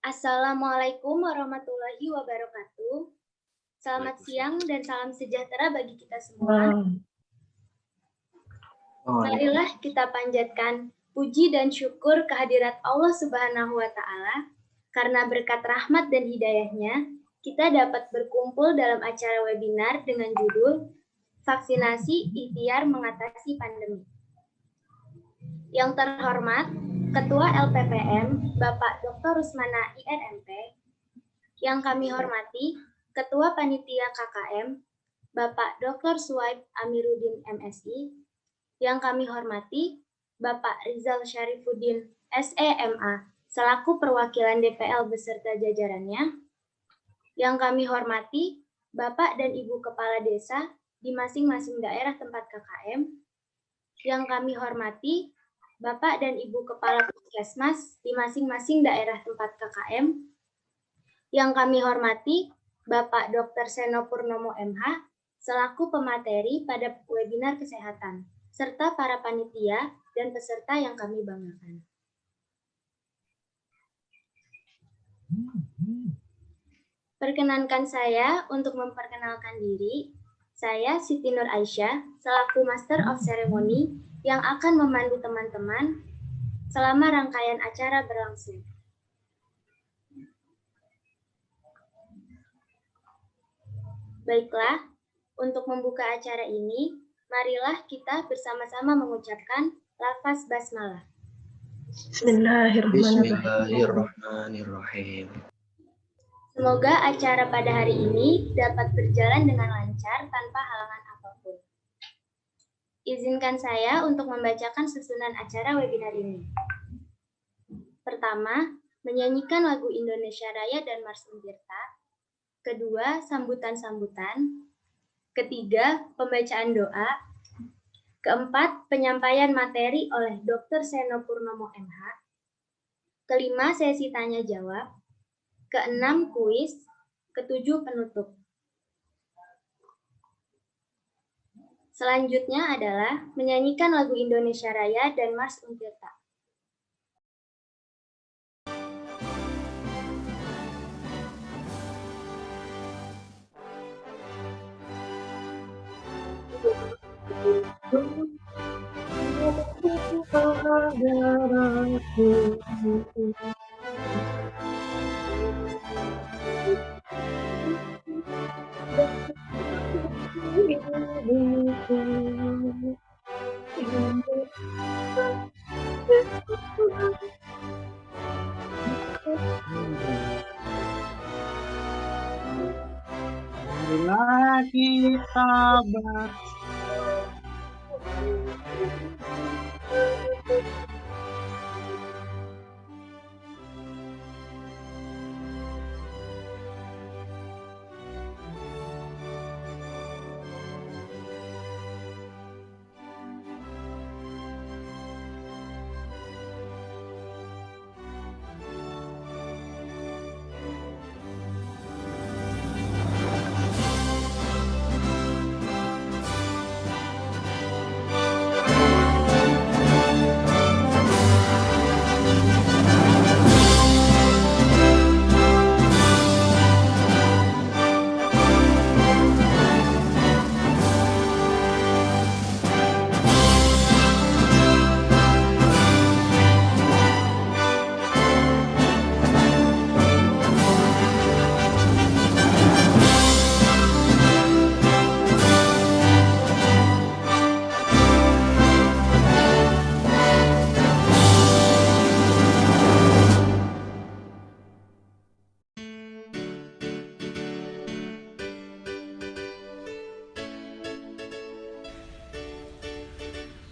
Assalamualaikum warahmatullahi wabarakatuh. Selamat siang Waalaikumsalam. dan salam sejahtera bagi kita semua. Marilah kita panjatkan puji dan syukur kehadirat Allah Subhanahu wa Ta'ala, karena berkat rahmat dan hidayahnya, kita dapat berkumpul dalam acara webinar dengan judul Vaksinasi Ikhtiar Mengatasi Pandemi. Yang terhormat, Ketua LPPM, Bapak Dr. Rusmana INMP, yang kami hormati, Ketua Panitia KKM, Bapak Dr. Suwaib Amiruddin MSI, yang kami hormati, Bapak Rizal Syarifuddin SEMA, selaku perwakilan DPL beserta jajarannya, yang kami hormati, Bapak dan Ibu Kepala Desa di masing-masing daerah tempat KKM, yang kami hormati, Bapak dan Ibu Kepala Puskesmas di masing-masing daerah tempat KKM, yang kami hormati, Bapak Dr. Seno Purnomo MH, selaku pemateri pada webinar kesehatan, serta para panitia dan peserta yang kami banggakan. Perkenankan saya untuk memperkenalkan diri. Saya Siti Nur Aisyah, selaku Master of Ceremony yang akan memandu teman-teman selama rangkaian acara berlangsung. Baiklah, untuk membuka acara ini, marilah kita bersama-sama mengucapkan lafaz basmalah. Bismillahirrahmanirrahim. Semoga acara pada hari ini dapat berjalan dengan lancar tanpa halangan apapun. Izinkan saya untuk membacakan susunan acara webinar ini. Pertama, menyanyikan lagu Indonesia Raya dan Mars Untirta. Kedua, sambutan-sambutan. Ketiga, pembacaan doa. Keempat, penyampaian materi oleh Dr. Seno Purnomo MH. Kelima, sesi tanya-jawab. Keenam, kuis. Ketujuh, penutup. Selanjutnya adalah menyanyikan lagu Indonesia Raya dan Mars Untirta. Marilah kita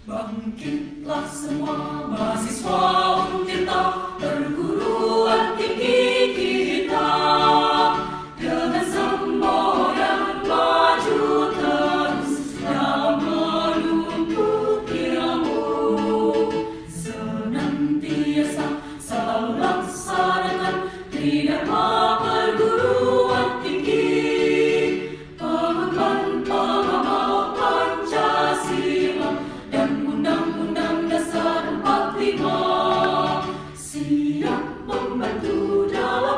bangkitlah semua mahasiswa Untirta, perguruan tinggi kita, dengan semboyan maju terus dalam menuntut ilmu, senantiasa selalu laksanakan tridharma perguruan tinggi, pengemban pengamal Pancasila dan Undang-Undang Dasar 45, siap membantu dalam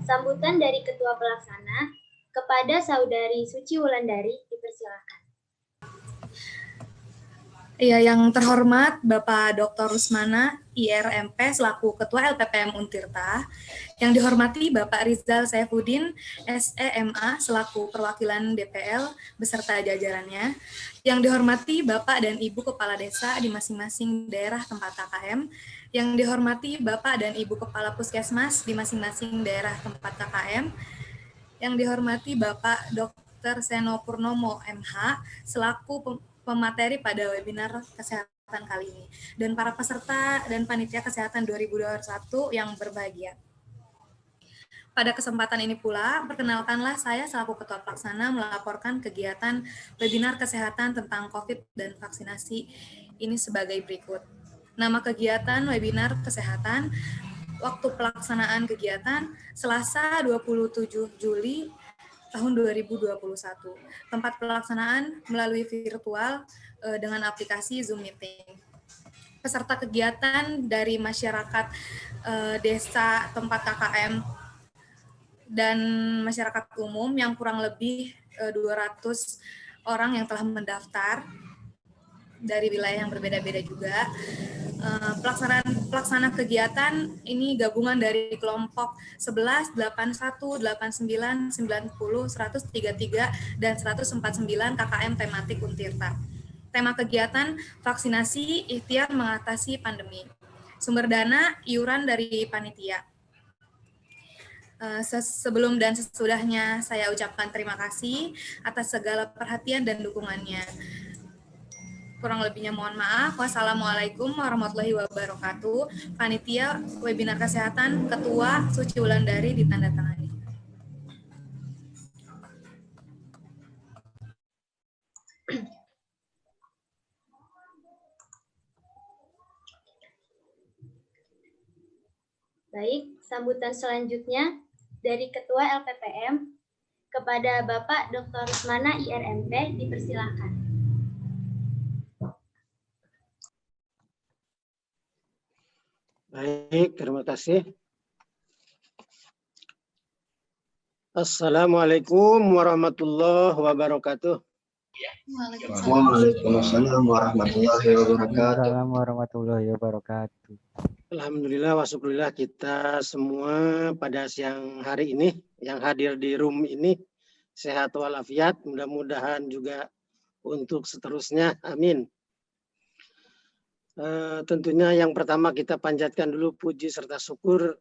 Sambutan dari Ketua Pelaksana kepada Saudari Suci Wulandari dipersilakan. Ya, yang terhormat Bapak Dr. Rusmana, IRMP selaku Ketua LPPM Untirta, yang dihormati Bapak Rizal Saifuddin, SEMA selaku perwakilan DPL beserta jajarannya, yang dihormati Bapak dan Ibu Kepala Desa di masing-masing daerah tempat KKM, yang dihormati Bapak dan Ibu Kepala Puskesmas di masing-masing daerah tempat KKM, yang dihormati Bapak Dr. Seno Purnomo, MH, selaku pemateri pada webinar kesehatan kali ini, dan para peserta dan panitia kesehatan 2021 yang berbahagia. Pada kesempatan ini pula, perkenalkanlah saya selaku Ketua Pelaksana melaporkan kegiatan webinar kesehatan tentang COVID dan vaksinasi ini sebagai berikut. Nama kegiatan webinar kesehatan, waktu pelaksanaan kegiatan Selasa 27 Juli tahun 2021. Tempat pelaksanaan melalui virtual dengan aplikasi Zoom Meeting. Peserta kegiatan dari masyarakat desa tempat KKM dan masyarakat umum yang kurang lebih 200 orang yang telah mendaftar dari wilayah yang berbeda-beda juga. Pelaksana kegiatan ini gabungan dari kelompok 11, 81, 89, 90, 133, dan 149 KKM tematik Untirta. Tema kegiatan vaksinasi ikhtiar mengatasi pandemi. Sumber dana iuran dari panitia. Sebelum dan sesudahnya saya ucapkan terima kasih atas segala perhatian dan dukungannya. Kurang lebihnya mohon maaf. Wassalamualaikum warahmatullahi wabarakatuh. Panitia webinar kesehatan Ketua Suci Wulandari ditandatangani. Baik, sambutan selanjutnya dari Ketua LPPM kepada Bapak Dr. Rusmana IRMP dipersilakan. Baik, terima kasih. Assalamualaikum warahmatullahi wabarakatuh. Waalaikumsalam warahmatullahi wabarakatuh. Warahmatullahi wabarakatuh. Alhamdulillah wa syukurillah kita semua pada siang hari ini yang hadir di room ini sehat walafiat, mudah-mudahan juga untuk seterusnya, amin. Tentunya yang pertama kita panjatkan dulu puji serta syukur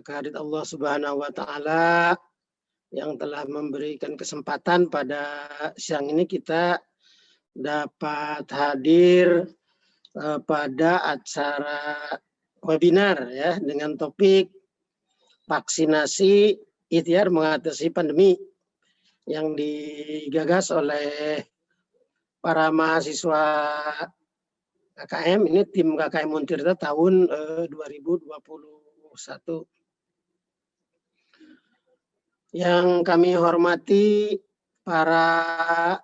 kehadirat Allah Subhanahu wa Ta'ala yang telah memberikan kesempatan pada siang ini kita dapat hadir pada acara webinar ya dengan topik vaksinasi ikhtiar mengatasi pandemi yang digagas oleh para mahasiswa KKM, ini tim KKM Untirta tahun 2021. Yang kami hormati para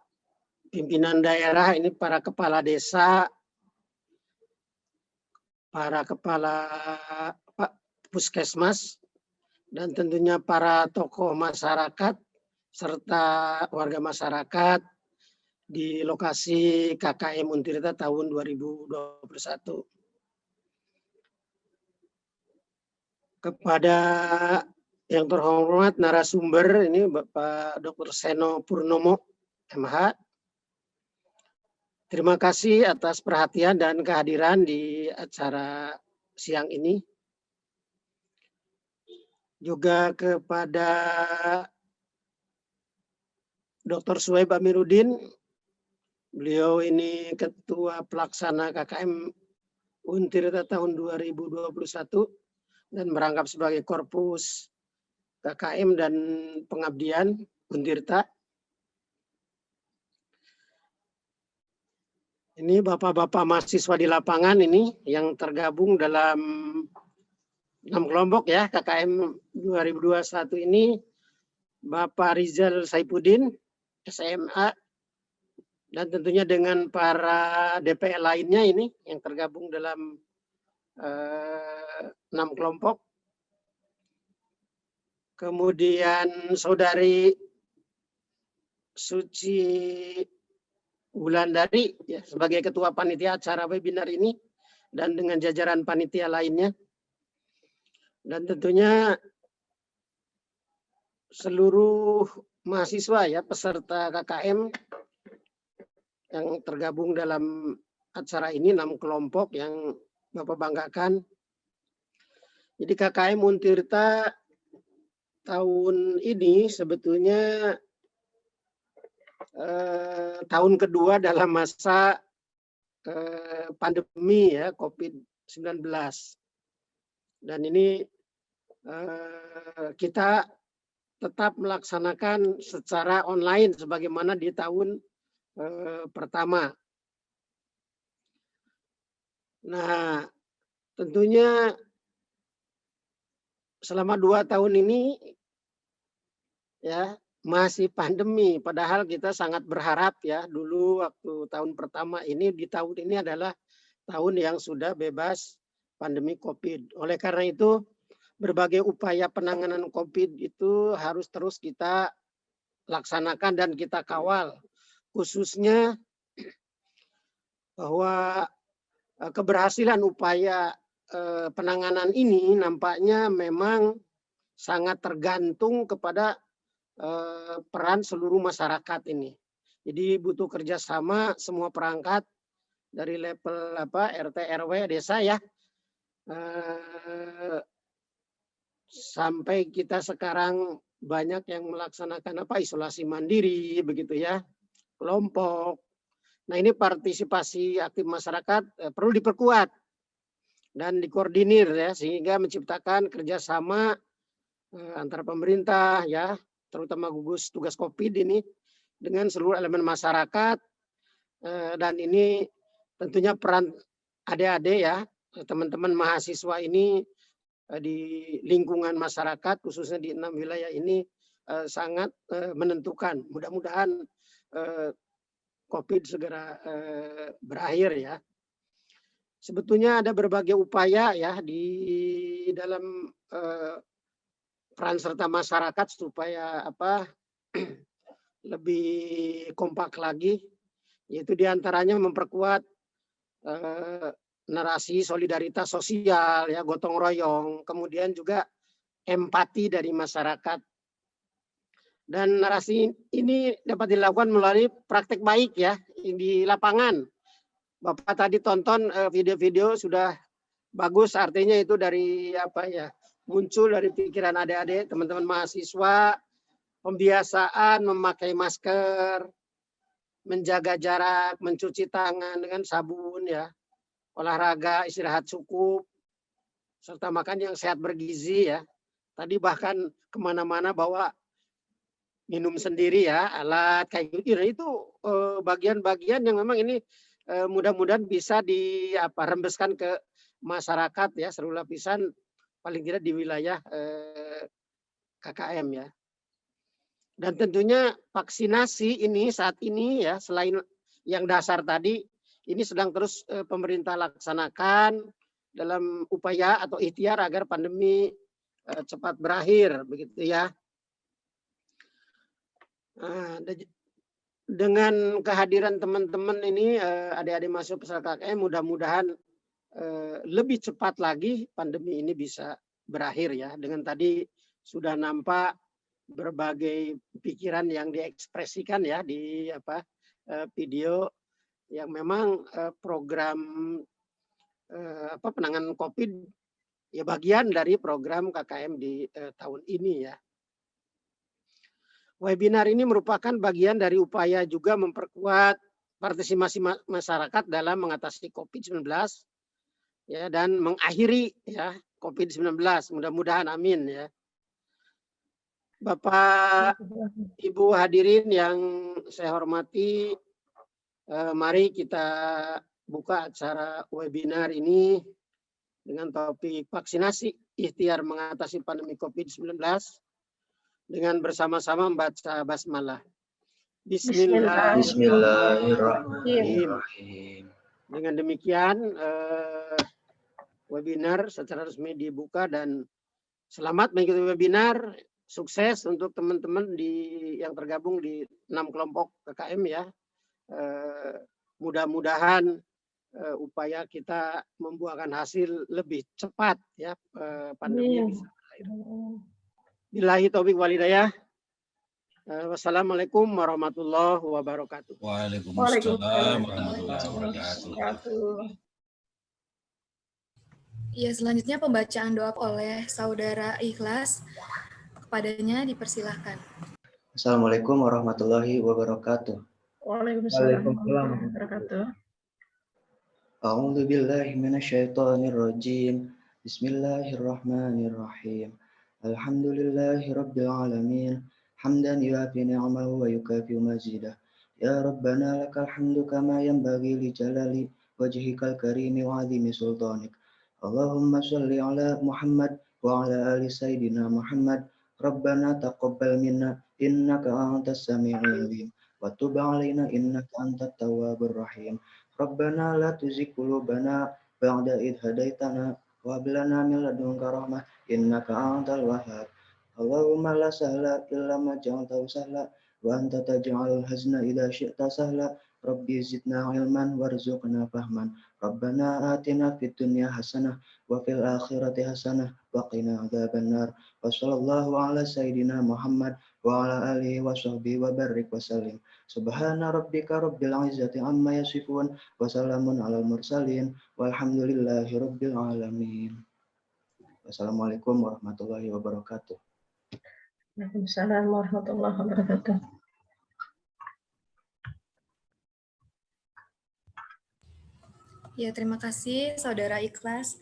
pimpinan daerah, ini para kepala desa, para kepala puskesmas, dan tentunya para tokoh masyarakat serta warga masyarakat di lokasi KKM Untirta tahun 2021. Kepada yang terhormat narasumber ini Bapak Dr. Seno Purnomo, MH. Terima kasih atas perhatian dan kehadiran di acara siang ini. Juga kepada Dr. Suhaib Amiruddin, beliau ini Ketua Pelaksana KKM Untirta tahun 2021 dan merangkap sebagai Korpus KKM dan Pengabdian Untirta. Ini bapak-bapak mahasiswa di lapangan ini yang tergabung dalam 6 kelompok ya KKM 2021 ini. Bapak Rizal Saifuddin, SMA, dan tentunya dengan para DPL lainnya ini yang tergabung dalam 6 kelompok. kemudian Saudari Suci Wulandari ya, sebagai Ketua Panitia acara webinar ini dan dengan jajaran panitia lainnya. Dan tentunya seluruh mahasiswa ya peserta KKM yang tergabung dalam acara ini, 6 kelompok yang Bapak banggakan. Jadi KKM Untirta tahun ini sebetulnya tahun kedua dalam masa pandemi ya COVID-19. Dan ini kita tetap melaksanakan secara online sebagaimana di tahun pertama. Nah, tentunya selama 2 tahun ini ya masih pandemi, padahal kita sangat berharap ya dulu waktu tahun pertama ini, di tahun ini adalah tahun yang sudah bebas pandemi COVID. Oleh karena itu berbagai upaya penanganan COVID itu harus terus kita laksanakan dan kita kawal, khususnya bahwa keberhasilan upaya penanganan ini nampaknya memang sangat tergantung kepada peran seluruh masyarakat ini. Jadi butuh kerjasama semua perangkat dari level RT RW desa ya, sampai kita sekarang banyak yang melaksanakan isolasi mandiri begitu ya, kelompok. Nah ini partisipasi aktif masyarakat perlu diperkuat dan dikoordinir ya, sehingga menciptakan kerjasama antar pemerintah ya, terutama gugus tugas COVID ini dengan seluruh elemen masyarakat, dan ini tentunya peran adik-adik ya, teman-teman mahasiswa ini di lingkungan masyarakat khususnya di 6 wilayah ini sangat menentukan. Mudah-mudahan COVID segera berakhir ya. Sebetulnya ada berbagai upaya ya di dalam peran serta masyarakat supaya lebih kompak lagi, yaitu diantaranya memperkuat narasi solidaritas sosial ya, gotong royong, kemudian juga empati dari masyarakat. Dan narasi ini dapat dilakukan melalui praktek baik ya di lapangan. Bapak tadi tonton video-video sudah bagus, artinya itu dari muncul dari pikiran adik-adik, teman-teman mahasiswa, pembiasaan memakai masker, menjaga jarak, mencuci tangan dengan sabun ya, olahraga, istirahat cukup, serta makan yang sehat bergizi ya. Tadi bahkan kemana-mana bawa minum sendiri ya, alat kayak gitu. Itu bagian-bagian yang memang ini mudah-mudahan bisa rembeskan ke masyarakat ya, seluruh lapisan paling tidak di wilayah KKM ya. Dan tentunya vaksinasi ini saat ini ya, selain yang dasar tadi, ini sedang terus pemerintah laksanakan dalam upaya atau ikhtiar agar pandemi cepat berakhir begitu ya. Dengan kehadiran teman-teman ini adik-adik masuk peserta KKM, mudah-mudahan lebih cepat lagi pandemi ini bisa berakhir ya. Dengan tadi sudah nampak berbagai pikiran yang diekspresikan ya di video yang memang program penanganan COVID ya bagian dari program KKM di tahun ini ya. Webinar ini merupakan bagian dari upaya juga memperkuat partisipasi masyarakat dalam mengatasi COVID-19 ya, dan mengakhiri ya COVID-19. Mudah-mudahan amin ya. Bapak, Ibu hadirin yang saya hormati, mari kita buka acara webinar ini dengan topik vaksinasi ikhtiar mengatasi pandemi COVID-19 dengan bersama-sama membaca basmalah. Bismillahirrahmanirrahim. Dengan demikian webinar secara resmi dibuka dan selamat mengikuti webinar. sukses untuk teman-teman yang tergabung di 6 kelompok KKM ya. Mudah-mudahan upaya kita membuahkan hasil lebih cepat ya, pandemi bisa berakhir. Billahi taufiq wal hidayah. Wassalamualaikum warahmatullahi wabarakatuh. Waalaikumsalam warahmatullahi wabarakatuh. Ya, selanjutnya pembacaan doa oleh saudara Ikhlas. Kepadanya dipersilahkan. Assalamualaikum warahmatullahi wabarakatuh. Waalaikumsalam warahmatullahi wabarakatuh. A'udzu billahi minasyaitonir rajim. Bismillahirrahmanirrahim. Alhamdulillahirabbil alamin. Hamdan yuafi ni'amahu wa yukafi mazidah. Ya Rabbana lakal hamdu kama yanbaghi li jalali wajhikal karimi wa 'azimi sultanik. Allahumma shalli ala Muhammad wa ala ali sayyidina Muhammad. Rabbana taqabbal minna innaka antas samiul alim wa tub 'alaina innaka antat tawwabur rahim. Rabbana la tuzigh qulubana ba'da idh hadaitana wa hab lana min ladunka rahmah innaka antal wahhab. Allahumma la sahla illa ma ja'altahu sahla wa anta taj'alul hazna idza syi'ta sahla. Rabbi zidna ilman warzuqna fahman. Rabbana atina fid dunya hasanah wa fil akhirati hasanah wa qina adzabannar. Wa sallallahu ala sayyidina Muhammad wa ala alihi wa sahbihi wa barik wa sallim. Subhana rabbika rabbil izzati amma yasifun wa salamun alal mursalin walhamdulillahi rabbil alamin. Wassalamualaikum warahmatullahi wabarakatuh. Waalaikumsalam warahmatullahi wabarakatuh. Ya, terima kasih saudara Ikhlas.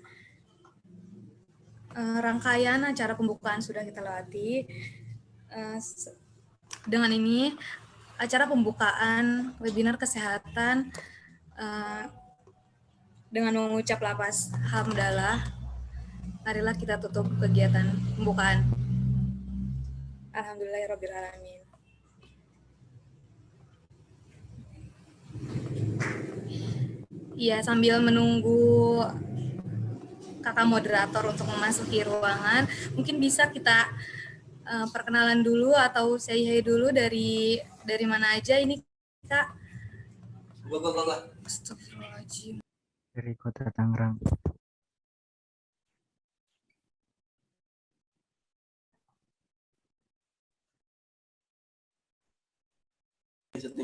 Rangkaian acara pembukaan sudah kita lewati. Dengan ini, acara pembukaan webinar kesehatan dengan mengucap lafaz hamdalah, marilah kita tutup kegiatan pembukaan. Alhamdulillahirrabbilalamin. Ya, sambil menunggu kakak moderator untuk memasuki ruangan, mungkin bisa kita perkenalan dulu atau say hi dulu dari mana aja ini Kak? Astagfirullahaladzim. Dari Kota Tangerang.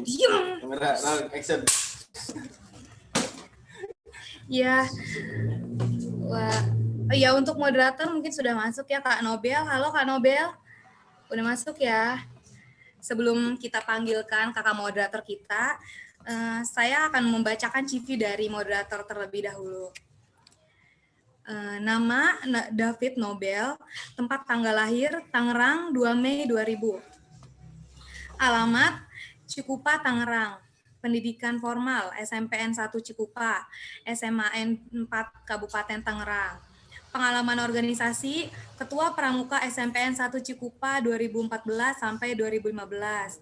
Diam. Ya, wah, ya untuk moderator mungkin sudah masuk ya Kak Nobel. Halo Kak Nobel, udah masuk ya. Sebelum kita panggilkan kakak moderator kita, saya akan membacakan CV dari moderator terlebih dahulu. Nama David Nobel, tempat tanggal lahir Tangerang 2 Mei 2000. Alamat Cikupa Tangerang. Pendidikan formal SMPN 1 Cikupa, SMAN 4 Kabupaten Tangerang. Pengalaman organisasi Ketua Pramuka SMPN 1 Cikupa 2014 sampai 2015.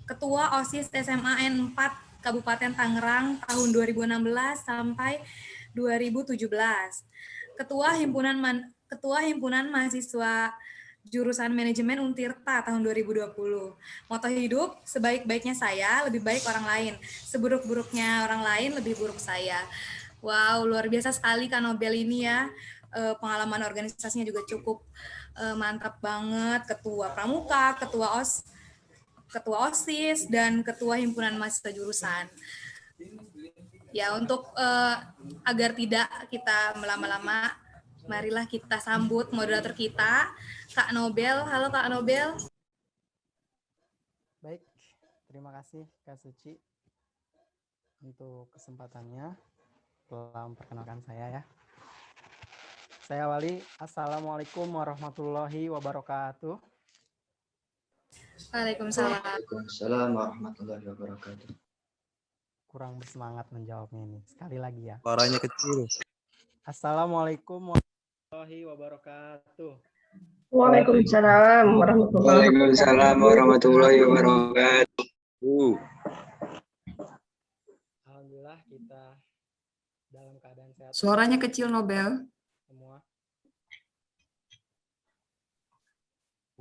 Ketua OSIS SMAN 4 Kabupaten Tangerang tahun 2016 sampai 2017. Ketua Himpunan Mahasiswa Jurusan Manajemen Untirta tahun 2020. Moto hidup, sebaik-baiknya saya, lebih baik orang lain. Seburuk-buruknya orang lain, lebih buruk saya. Wow, luar biasa sekali Kak Nobel ini ya. Pengalaman organisasinya juga cukup mantap banget. Ketua Pramuka, Ketua OSIS, dan Ketua Himpunan Mahasiswa Jurusan. Ya, untuk agar tidak kita melama-lama, marilah kita sambut moderator kita, Kak Nobel. Halo Kak Nobel. Baik, terima kasih Kak Suci untuk kesempatannya telah memperkenalkan saya ya. Saya awali, Assalamualaikum warahmatullahi wabarakatuh. Waalaikumsalam. Waalaikumsalam warahmatullahi wabarakatuh. Kurang bersemangat menjawabnya ini. Sekali lagi ya. Suaranya kecil. Assalamualaikum warahmatullahi wabarakatuh. Waalaikumsalam warahmatullahi wabarakatuh. Alhamdulillah kita dalam keadaan sehat. Suaranya kecil Nobel. Semua.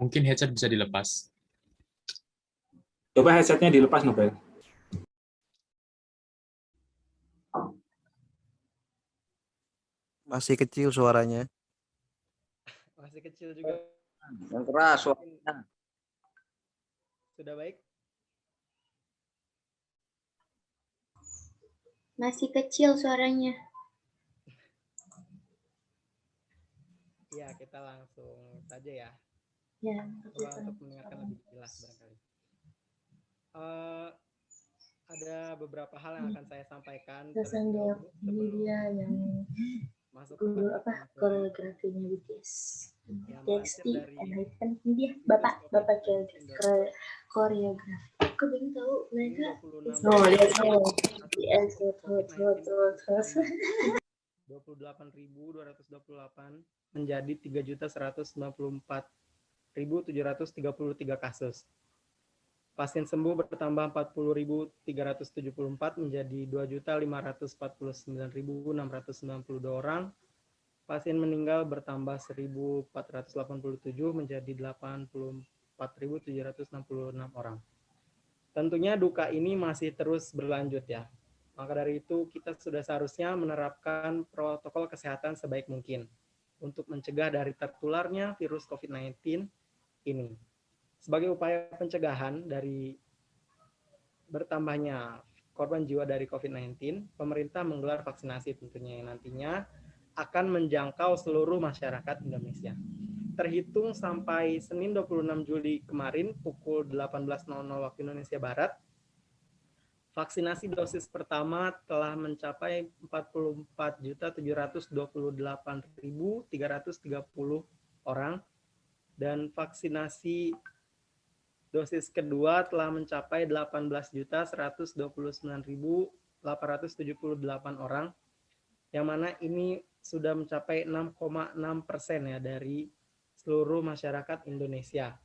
Mungkin headset bisa dilepas. Coba headsetnya dilepas, Nobel. Masih kecil suaranya. Masih kecil juga. Yang keras suaranya. Sudah baik? Masih kecil suaranya. Iya, kita langsung saja ya. Ya, Coba untuk mendengarkan lebih jelas barangkali. Ada beberapa hal yang akan saya sampaikan Rasanya ini dia yang masuk guru pada koreografinya BTS. yang TXT, melansir dari Enlighten dia bapak koreografi. Aku belum tahu mereka. Lihat tuh BTS terus. 28.228 menjadi 3.194.733 kasus. Pasien sembuh bertambah 40.374 menjadi 2.549.692 orang. Pasien meninggal bertambah 1.487 menjadi 84.766 orang. Tentunya duka ini masih terus berlanjut ya. Maka dari itu kita sudah seharusnya menerapkan protokol kesehatan sebaik mungkin untuk mencegah dari tertularnya virus COVID-19 ini. Sebagai upaya pencegahan dari bertambahnya korban jiwa dari COVID-19, pemerintah menggelar vaksinasi tentunya yang nantinya akan menjangkau seluruh masyarakat Indonesia. Terhitung sampai Senin 26 Juli kemarin pukul 18.00 waktu Indonesia Barat, vaksinasi dosis pertama telah mencapai 44.728.330 orang dan vaksinasi dosis kedua telah mencapai 18.129.878 orang, yang mana ini sudah mencapai 6,6% ya dari seluruh masyarakat Indonesia.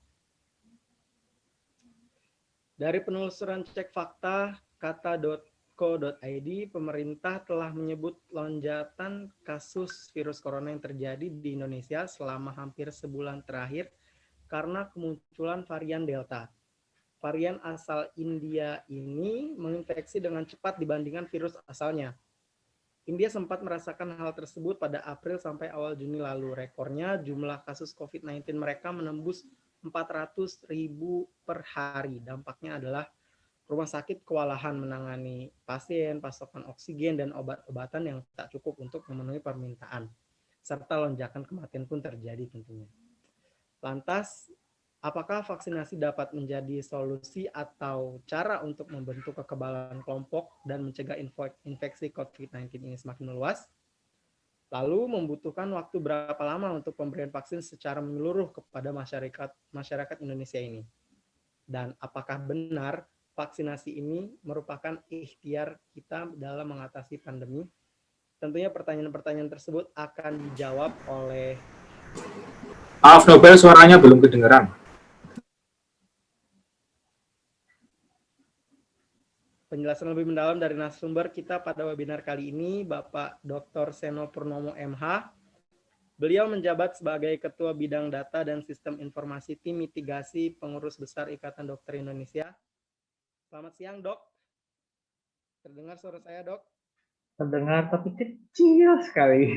Dari penelusuran cek fakta kata.co.id, pemerintah telah menyebut lonjakan kasus virus corona yang terjadi di Indonesia selama hampir sebulan terakhir karena kemunculan varian Delta. Varian asal India ini menginfeksi dengan cepat dibandingkan virus asalnya. India sempat merasakan hal tersebut pada April sampai awal Juni lalu. Rekornya jumlah kasus COVID-19 mereka menembus 400.000 per hari. Dampaknya adalah rumah sakit kewalahan menangani pasien, pasokan oksigen, dan obat-obatan yang tak cukup untuk memenuhi permintaan. Serta lonjakan kematian pun terjadi tentunya. Lantas, apakah vaksinasi dapat menjadi solusi atau cara untuk membentuk kekebalan kelompok dan mencegah infeksi COVID-19 ini semakin meluas? Lalu membutuhkan waktu berapa lama untuk pemberian vaksin secara menyeluruh kepada masyarakat Indonesia ini? Dan apakah benar vaksinasi ini merupakan ikhtiar kita dalam mengatasi pandemi? Tentunya pertanyaan-pertanyaan tersebut akan dijawab oleh... Maaf Nobel, suaranya belum kedengeran. Penjelasan lebih mendalam dari narasumber kita pada webinar kali ini, Bapak Dr. Seno Purnomo MH. Beliau menjabat sebagai Ketua Bidang Data dan Sistem Informasi Tim Mitigasi Pengurus Besar Ikatan Dokter Indonesia. Selamat siang, Dok. Terdengar suara saya, Dok? Terdengar, tapi kecil sekali.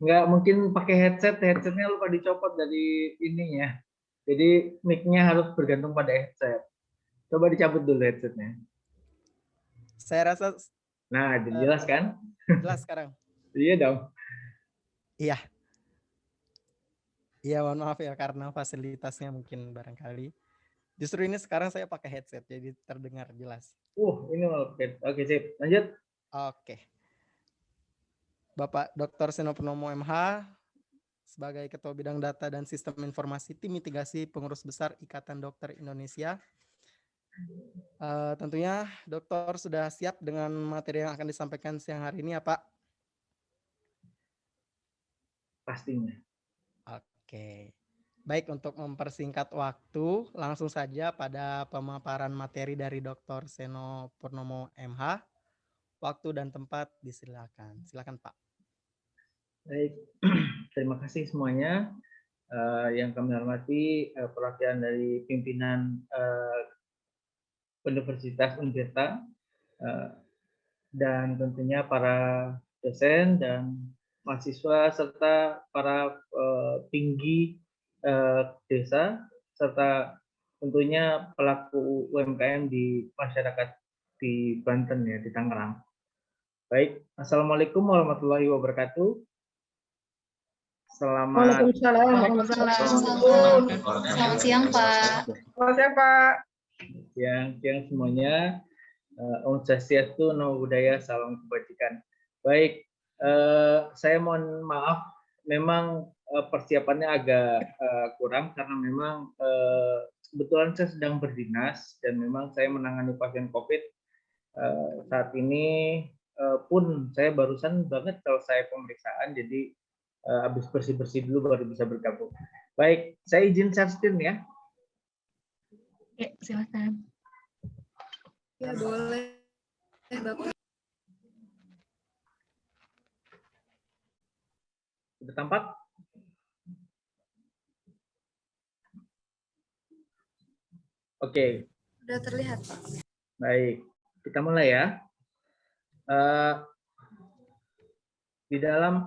Nggak mungkin pakai headsetnya lupa dicopot dari ininya. Jadi mic-nya harus bergantung pada headset. Coba dicabut dulu headsetnya. Saya rasa... Nah, jelas kan? Jelas sekarang. Iya dong. Iya. Iya, mohon maaf ya karena fasilitasnya mungkin barangkali. Justru ini sekarang saya pakai headset, jadi terdengar jelas. Ini oke, sip. Lanjut. Oke. Bapak Dr. Seno Purnomo MH sebagai Ketua Bidang Data dan Sistem Informasi Tim Mitigasi Pengurus Besar Ikatan Dokter Indonesia. Tentunya dokter sudah siap dengan materi yang akan disampaikan siang hari ini ya Pak? Pastinya. Oke. Baik, untuk mempersingkat waktu, langsung saja pada pemaparan materi dari Dr. Seno Purnomo MH. Waktu dan tempat disilakan. Silakan Pak. Baik, terima kasih semuanya. Yang kami hormati perwakilan dari pimpinan Universitas Untirta, dan tentunya para dosen dan mahasiswa serta para tinggi desa serta tentunya pelaku UMKM di masyarakat di Banten ya, di Tangerang. Baik, Assalamualaikum warahmatullahi wabarakatuh. Selamat Selamat siang, Pak. Selamat siang, Pak. siang semuanya. Om Swastiastu, Namo Buddhaya, salam kebajikan. Baik, saya mohon maaf, memang persiapannya agak kurang karena memang kebetulan saya sedang berdinas dan memang saya menangani pasien COVID. Saat ini pun saya barusan banget selesai pemeriksaan, jadi habis bersih-bersih dulu baru bisa bergabung. Baik, saya izin share screen ya. Ya, silakan. Ya, boleh, Bapak. Sudah tampak? Oke. Sudah terlihat, Pak. Baik, kita mulai ya. Di dalam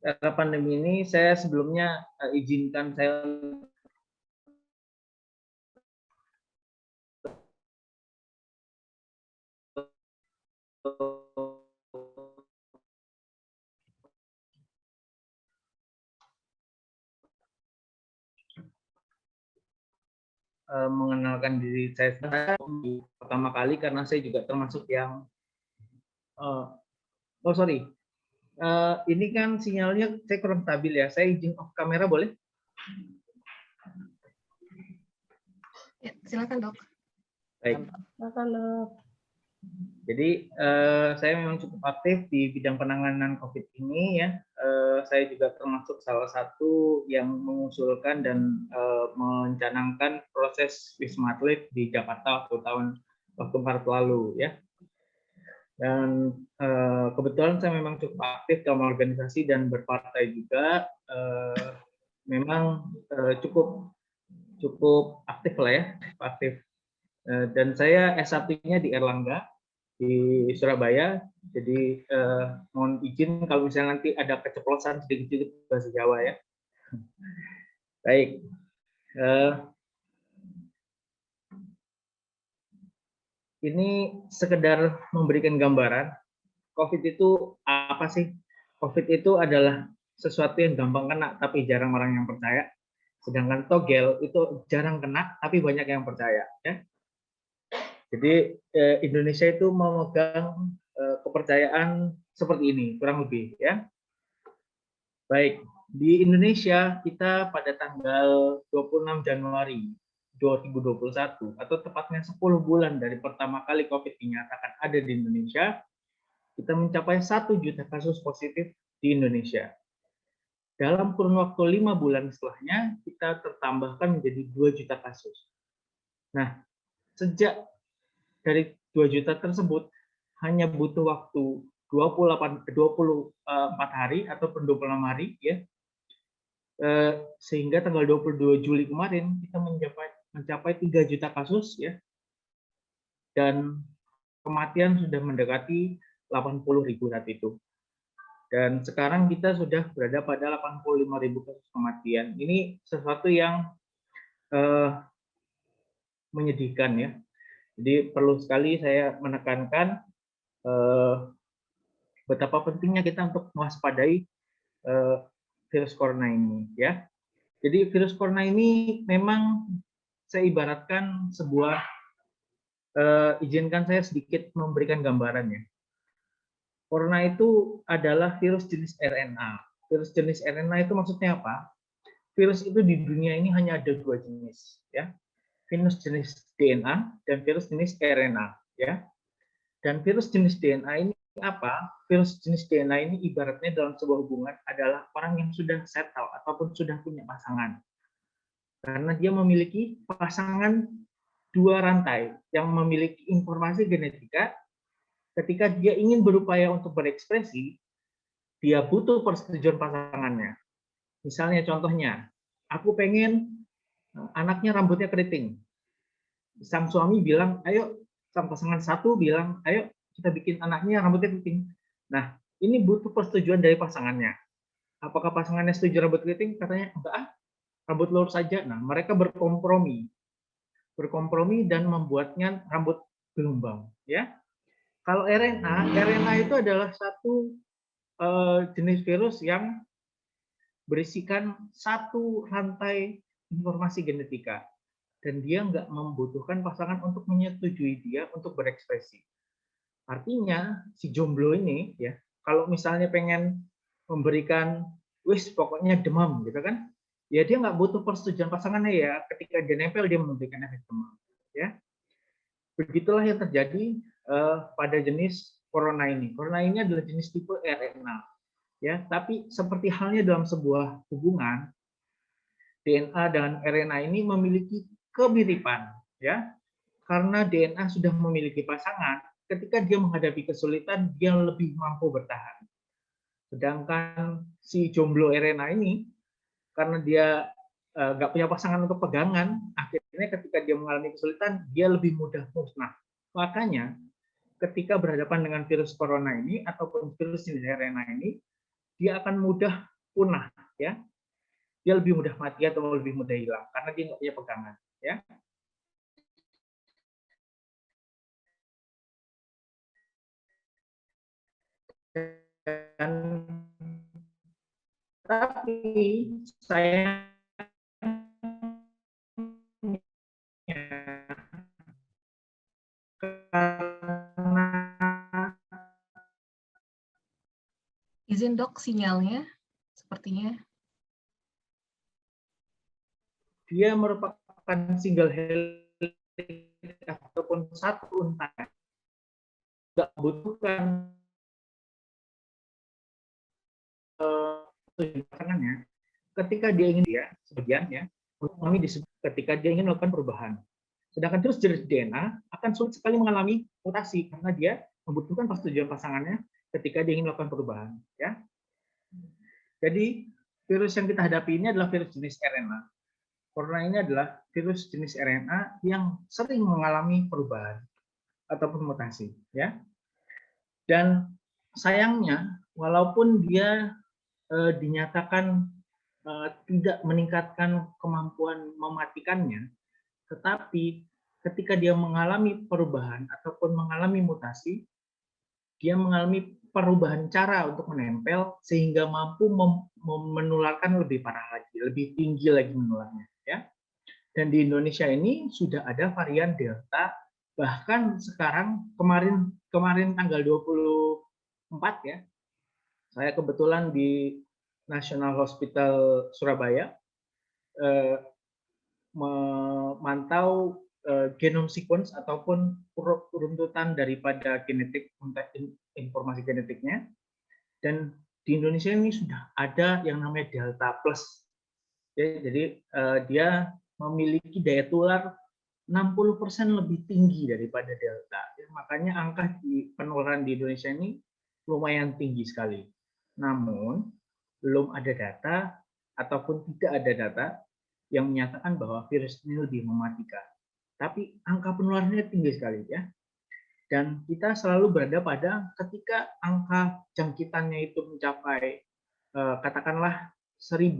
era pandemi ini, saya sebelumnya izinkan saya mengenalkan diri saya pertama kali karena saya juga termasuk yang ini kan sinyalnya saya kurang stabil ya. Saya izin off kamera boleh? Ya, silakan, Dok. Baik. Silakan, Dok. Jadi saya memang cukup aktif di bidang penanganan COVID ini ya. Saya juga termasuk salah satu yang mengusulkan dan mencanangkan proses Wisma Atlet di Jakarta waktu Maret lalu ya. Dan kebetulan saya memang cukup aktif dalam organisasi dan berpartai juga. Memang cukup aktif lah ya, aktif. Dan saya S1-nya di Erlangga di Surabaya. Jadi mohon izin kalau misalnya nanti ada keceplosan sedikit-sedikit bahasa Jawa ya. Baik. Ini sekedar memberikan gambaran. COVID itu apa sih? COVID itu adalah sesuatu yang gampang kena tapi jarang orang yang percaya. Sedangkan togel itu jarang kena tapi banyak yang percaya ya. Jadi Indonesia itu memegang kepercayaan seperti ini kurang lebih ya. Baik, di Indonesia kita pada tanggal 26 Januari 2021 atau tepatnya 10 bulan dari pertama kali COVID dinyatakan ada di Indonesia, kita mencapai 1 juta kasus positif di Indonesia. Dalam kurun waktu 5 bulan setelahnya kita tertambahkan menjadi 2 juta kasus. Nah, sejak dari 2 juta tersebut hanya butuh waktu 24 hari ataupun 26 hari ya. Sehingga tanggal 22 Juli kemarin kita mencapai 3 juta kasus ya. Dan kematian sudah mendekati 80.000 saat itu. Dan sekarang kita sudah berada pada 85.000 kasus kematian. Ini sesuatu yang menyedihkan ya. Jadi perlu sekali saya menekankan betapa pentingnya kita untuk mewaspadai virus corona ini ya. Jadi virus corona ini memang saya ibaratkan sebuah izinkan saya sedikit memberikan gambarannya. Corona itu adalah virus jenis RNA. Virus jenis RNA itu maksudnya apa? Virus itu di dunia ini hanya ada 2 jenis ya. Virus jenis DNA dan virus jenis RNA ya. Dan virus jenis DNA ini apa? Virus jenis DNA ini ibaratnya dalam sebuah hubungan adalah orang yang sudah settle ataupun sudah punya pasangan. Karena dia memiliki pasangan 2 rantai yang memiliki informasi genetika. Ketika dia ingin berupaya untuk berekspresi, dia butuh persetujuan pasangannya. Misalnya contohnya, aku pengen anaknya rambutnya keriting. Sang suami bilang, ayo, sang pasangan satu bilang, ayo kita bikin anaknya rambutnya keriting. Nah, ini butuh persetujuan dari pasangannya. Apakah pasangannya setuju rambut keriting? Katanya, enggak, rambut lurus saja. Nah, mereka berkompromi dan membuatnya rambut gelombang. Ya, kalau RNA itu adalah satu jenis virus yang berisikan satu rantai informasi genetika, dan dia nggak membutuhkan pasangan untuk menyetujui dia untuk berekspresi. Artinya si jomblo ini ya, kalau misalnya pengen memberikan pokoknya demam gitu kan, ya dia nggak butuh persetujuan pasangannya ya. Ketika dia nempel dia memberikan efek demam. Ya, begitulah yang terjadi pada jenis corona ini. Corona ini adalah jenis tipe RNA. Ya, tapi seperti halnya dalam sebuah hubungan, DNA dan RNA ini memiliki kemiripan, ya, karena DNA sudah memiliki pasangan. Ketika dia menghadapi kesulitan, dia lebih mampu bertahan. Sedangkan si jomblo RNA ini, karena dia nggak punya pasangan untuk pegangan, akhirnya ketika dia mengalami kesulitan, dia lebih mudah musnah. Makanya, ketika berhadapan dengan virus corona ini ataupun virus jenis RNA ini, dia akan mudah punah, ya. Dia lebih mudah mati atau lebih mudah hilang karena dia nggak punya pegangan, ya. Dan tapi saya izin dok sinyalnya sepertinya dia merupakan single helix ataupun satu unta, nggak butuhkan pasangannya. Ketika dia ingin sebagiannya kami disebut ketika dia ingin melakukan perubahan. Sedangkan terus jenis DNA akan sulit sekali mengalami mutasi karena dia membutuhkan persetujuan pasangannya ketika dia ingin melakukan perubahan. Ya, jadi virus yang kita hadapi ini adalah virus jenis RNA. Corona ini adalah virus jenis RNA yang sering mengalami perubahan ataupun mutasi. Ya, dan sayangnya walaupun dia dinyatakan tidak meningkatkan kemampuan mematikannya, tetapi ketika dia mengalami perubahan ataupun mengalami mutasi, dia mengalami perubahan cara untuk menempel sehingga mampu menularkan lebih parah lagi, lebih tinggi lagi menularnya. Ya. Dan di Indonesia ini sudah ada varian Delta, bahkan sekarang kemarin tanggal 24 ya, saya kebetulan di National Hospital Surabaya memantau genome sequence ataupun runtutan daripada genetik informasi genetiknya, dan di Indonesia ini sudah ada yang namanya Delta Plus. Ya, jadi dia memiliki daya tular 60% lebih tinggi daripada Delta. Ya, makanya angka penularan di Indonesia ini lumayan tinggi sekali. Namun belum ada data ataupun tidak ada data yang menyatakan bahwa virus ini lebih mematikan. Tapi angka penularannya tinggi sekali ya. Dan kita selalu berada pada ketika angka jangkitannya itu mencapai katakanlah 1000,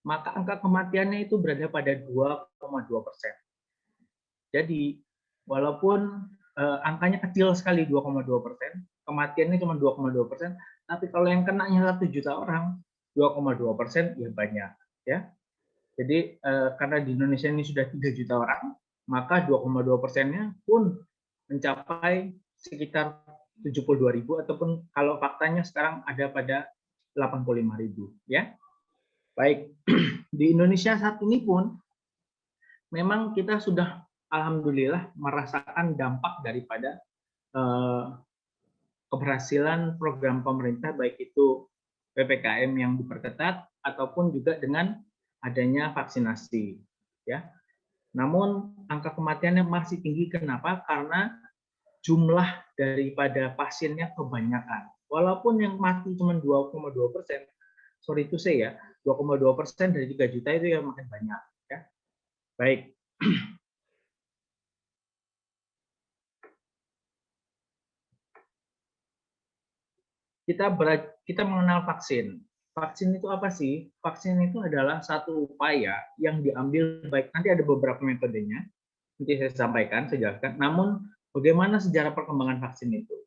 maka angka kematiannya itu berada pada 2,2%. Jadi walaupun angkanya kecil sekali 2,2%, kematiannya cuma 2,2%, tapi kalau yang kenanya 1 juta orang, 2,2% ya banyak ya. Jadi karena di Indonesia ini sudah 3 juta orang, maka 2,2%-nya pun mencapai sekitar 72.000 ataupun kalau faktanya sekarang ada pada 85.000 ya. Baik, di Indonesia saat ini pun memang kita sudah alhamdulillah merasakan dampak daripada keberhasilan program pemerintah baik itu PPKM yang diperketat ataupun juga dengan adanya vaksinasi ya. Namun angka kematiannya masih tinggi. Kenapa? Karena jumlah daripada pasiennya kebanyakan. Walaupun yang mati cuma 2,2%, sorry to say ya, 2,2% dari 3 juta itu ya makin banyak. Ya. Baik. Kita mengenal vaksin. Vaksin itu apa sih? Vaksin itu adalah satu upaya yang diambil baik, nanti ada beberapa metodenya, nanti saya sampaikan, saya jelaskan. Namun bagaimana sejarah perkembangan vaksin itu?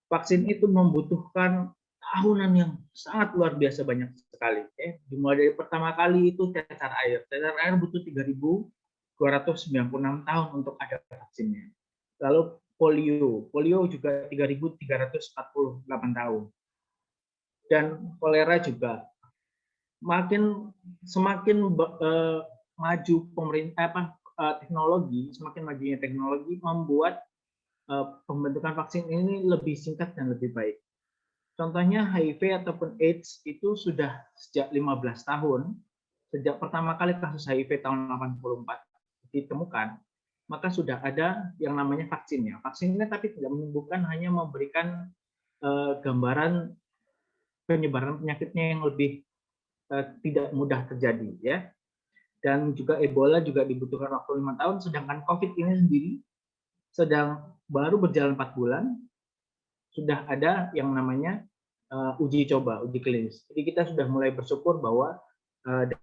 Vaksin itu membutuhkan tahunan yang sangat luar biasa banyak sekali. Dimulai dari pertama kali itu tetar air. Tetar air butuh 3.296 tahun untuk ada vaksinnya. Lalu polio juga 3.348 tahun. Dan kolera juga semakin maju pemerintah teknologi, semakin majunya teknologi membuat pembentukan vaksin ini lebih singkat dan lebih baik. Contohnya HIV ataupun AIDS itu sudah sejak 15 tahun, sejak pertama kali kasus HIV tahun 84 ditemukan, maka sudah ada yang namanya vaksinnya. Vaksinnya tapi tidak menyembuhkan, hanya memberikan gambaran penyebaran penyakitnya yang lebih tidak mudah terjadi, ya. Dan juga Ebola juga dibutuhkan waktu 5 tahun, sedangkan COVID ini sendiri sedang baru berjalan 4 bulan, sudah ada yang namanya uji coba, uji klinis. Jadi kita sudah mulai bersyukur bahwa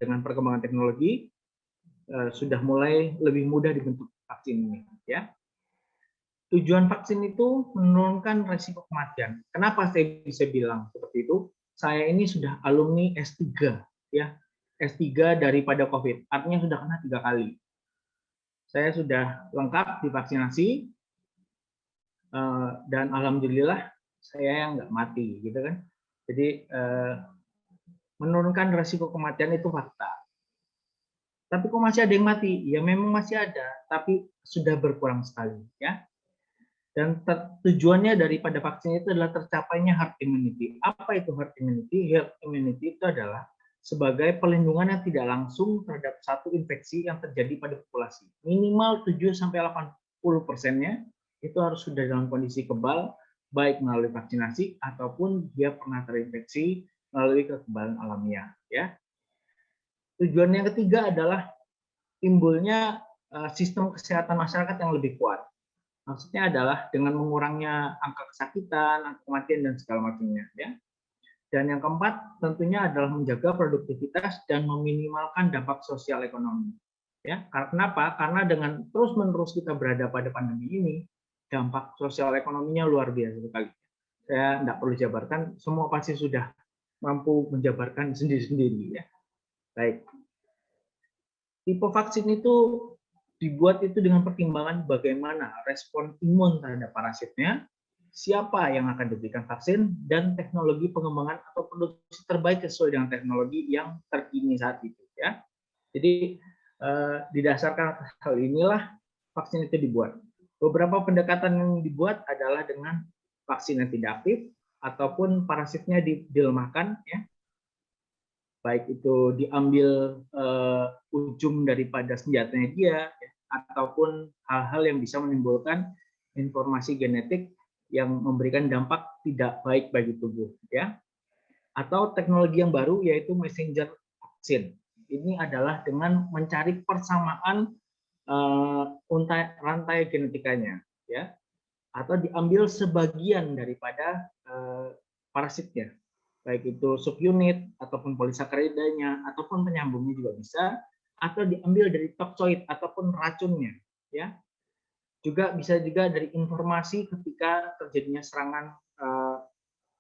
dengan perkembangan teknologi sudah mulai lebih mudah dibentuk vaksin ini, ya. Tujuan vaksin itu menurunkan resiko kematian. Kenapa saya bisa bilang seperti itu? Saya ini sudah alumni S3, ya, S3 daripada COVID. Artinya sudah kena 3 kali. Saya sudah lengkap divaksinasi dan alhamdulillah saya yang nggak mati, gitu kan. Jadi menurunkan resiko kematian itu fakta. Tapi kok masih ada yang mati? Ya memang masih ada, tapi sudah berkurang sekali, ya. Dan tujuannya daripada vaksin itu adalah tercapainya herd immunity. Apa itu herd immunity? Herd immunity itu adalah sebagai pelindungan yang tidak langsung terhadap satu infeksi yang terjadi pada populasi. Minimal 7-80%-nya itu harus sudah dalam kondisi kebal, baik melalui vaksinasi ataupun dia pernah terinfeksi melalui kekebalan alamiah. Ya. Tujuan yang ketiga adalah timbulnya sistem kesehatan masyarakat yang lebih kuat. Maksudnya adalah dengan mengurangnya angka kesakitan, angka kematian, dan segala macamnya. Ya. Dan yang keempat tentunya adalah menjaga produktivitas dan meminimalkan dampak sosial ekonomi. Ya. Kenapa? Karena dengan terus-menerus kita berada pada pandemi ini, dampak sosial ekonominya luar biasa sekali. Saya tidak perlu jabarkan, semua pasti sudah mampu menjabarkan sendiri-sendiri. Ya. Baik. Tipe vaksin itu dibuat itu dengan pertimbangan bagaimana respon imun terhadap parasitnya, siapa yang akan diberikan vaksin, dan teknologi pengembangan atau produksi terbaik sesuai dengan teknologi yang terkini saat itu. Ya. Jadi didasarkan hal inilah vaksin itu dibuat. Beberapa pendekatan yang dibuat adalah dengan vaksin yang tidak aktif ataupun parasitnya dilemahkan, ya. Baik itu diambil ujung daripada senjatanya dia, ya, ataupun hal-hal yang bisa menimbulkan informasi genetik yang memberikan dampak tidak baik bagi tubuh, ya. Atau teknologi yang baru yaitu messenger vaksin. Ini adalah dengan mencari persamaan rantai genetikanya, ya, atau diambil sebagian daripada parasitnya, baik itu subunit ataupun polisakaridanya ataupun penyambungnya juga bisa, atau diambil dari toksoid ataupun racunnya, ya. Juga bisa juga dari informasi ketika terjadinya serangan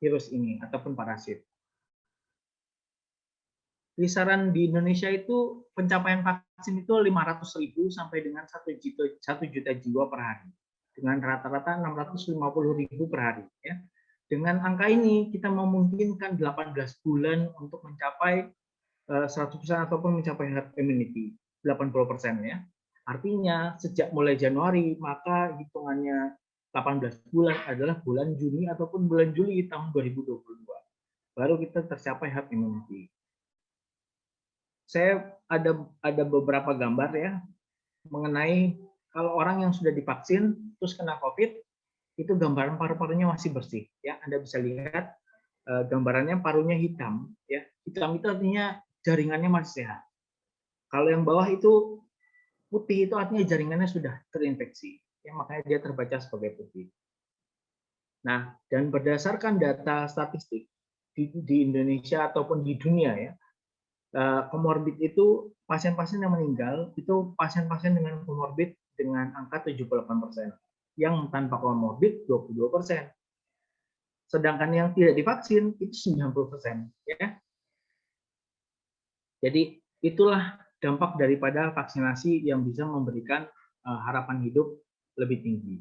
virus ini ataupun parasit. Kisaran di Indonesia itu pencapaian vaksin itu 500.000 sampai dengan 1 juta jiwa per hari, dengan rata-rata 650.000 per hari, ya. Dengan angka ini kita memungkinkan 18 bulan untuk mencapai 100% ataupun mencapai herd immunity 80%, ya. Artinya sejak mulai Januari maka hitungannya 18 bulan adalah bulan Juni ataupun bulan Juli tahun 2022. Baru kita tercapai herd immunity. Saya ada beberapa gambar, ya, mengenai kalau orang yang sudah divaksin terus kena COVID, itu gambaran paru-parunya masih bersih, ya. Anda bisa lihat gambarannya parunya hitam, ya. Hitam itu artinya jaringannya masih sehat. Kalau yang bawah itu putih itu artinya jaringannya sudah terinfeksi, ya, makanya dia terbaca sebagai putih. Nah, dan berdasarkan data statistik di Indonesia ataupun di dunia, ya, komorbid itu pasien-pasien yang meninggal itu pasien-pasien dengan komorbid dengan angka 78%, yang tanpa komorbid 22%. Sedangkan yang tidak divaksin itu 90%, ya. Jadi itulah dampak daripada vaksinasi yang bisa memberikan harapan hidup lebih tinggi.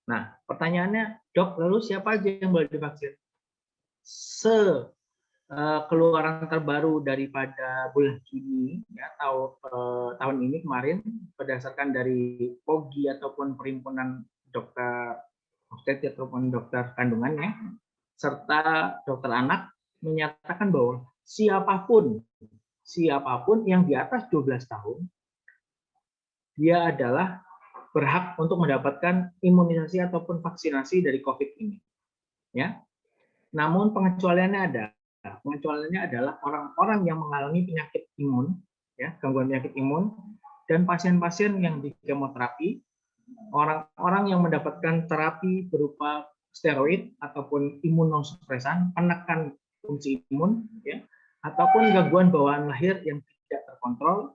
Nah, pertanyaannya, Dok, lalu siapa aja yang boleh divaksin? Keluaran terbaru daripada bulan Juni, ya, tahun ini kemarin, berdasarkan dari POGI ataupun Perhimpunan Dokter Obstetrik ataupun dokter kandungannya, serta dokter anak menyatakan bahwa siapapun yang di atas 12 tahun, dia adalah berhak untuk mendapatkan imunisasi ataupun vaksinasi dari COVID ini. Ya. Namun pengecualiannya ada. Pengecualiannya adalah orang-orang yang mengalami penyakit imun, ya, gangguan penyakit imun, dan pasien-pasien yang di kemoterapi, orang-orang yang mendapatkan terapi berupa steroid ataupun imunosupresan, penekan fungsi imun, ya, ataupun gangguan bawaan lahir yang tidak terkontrol,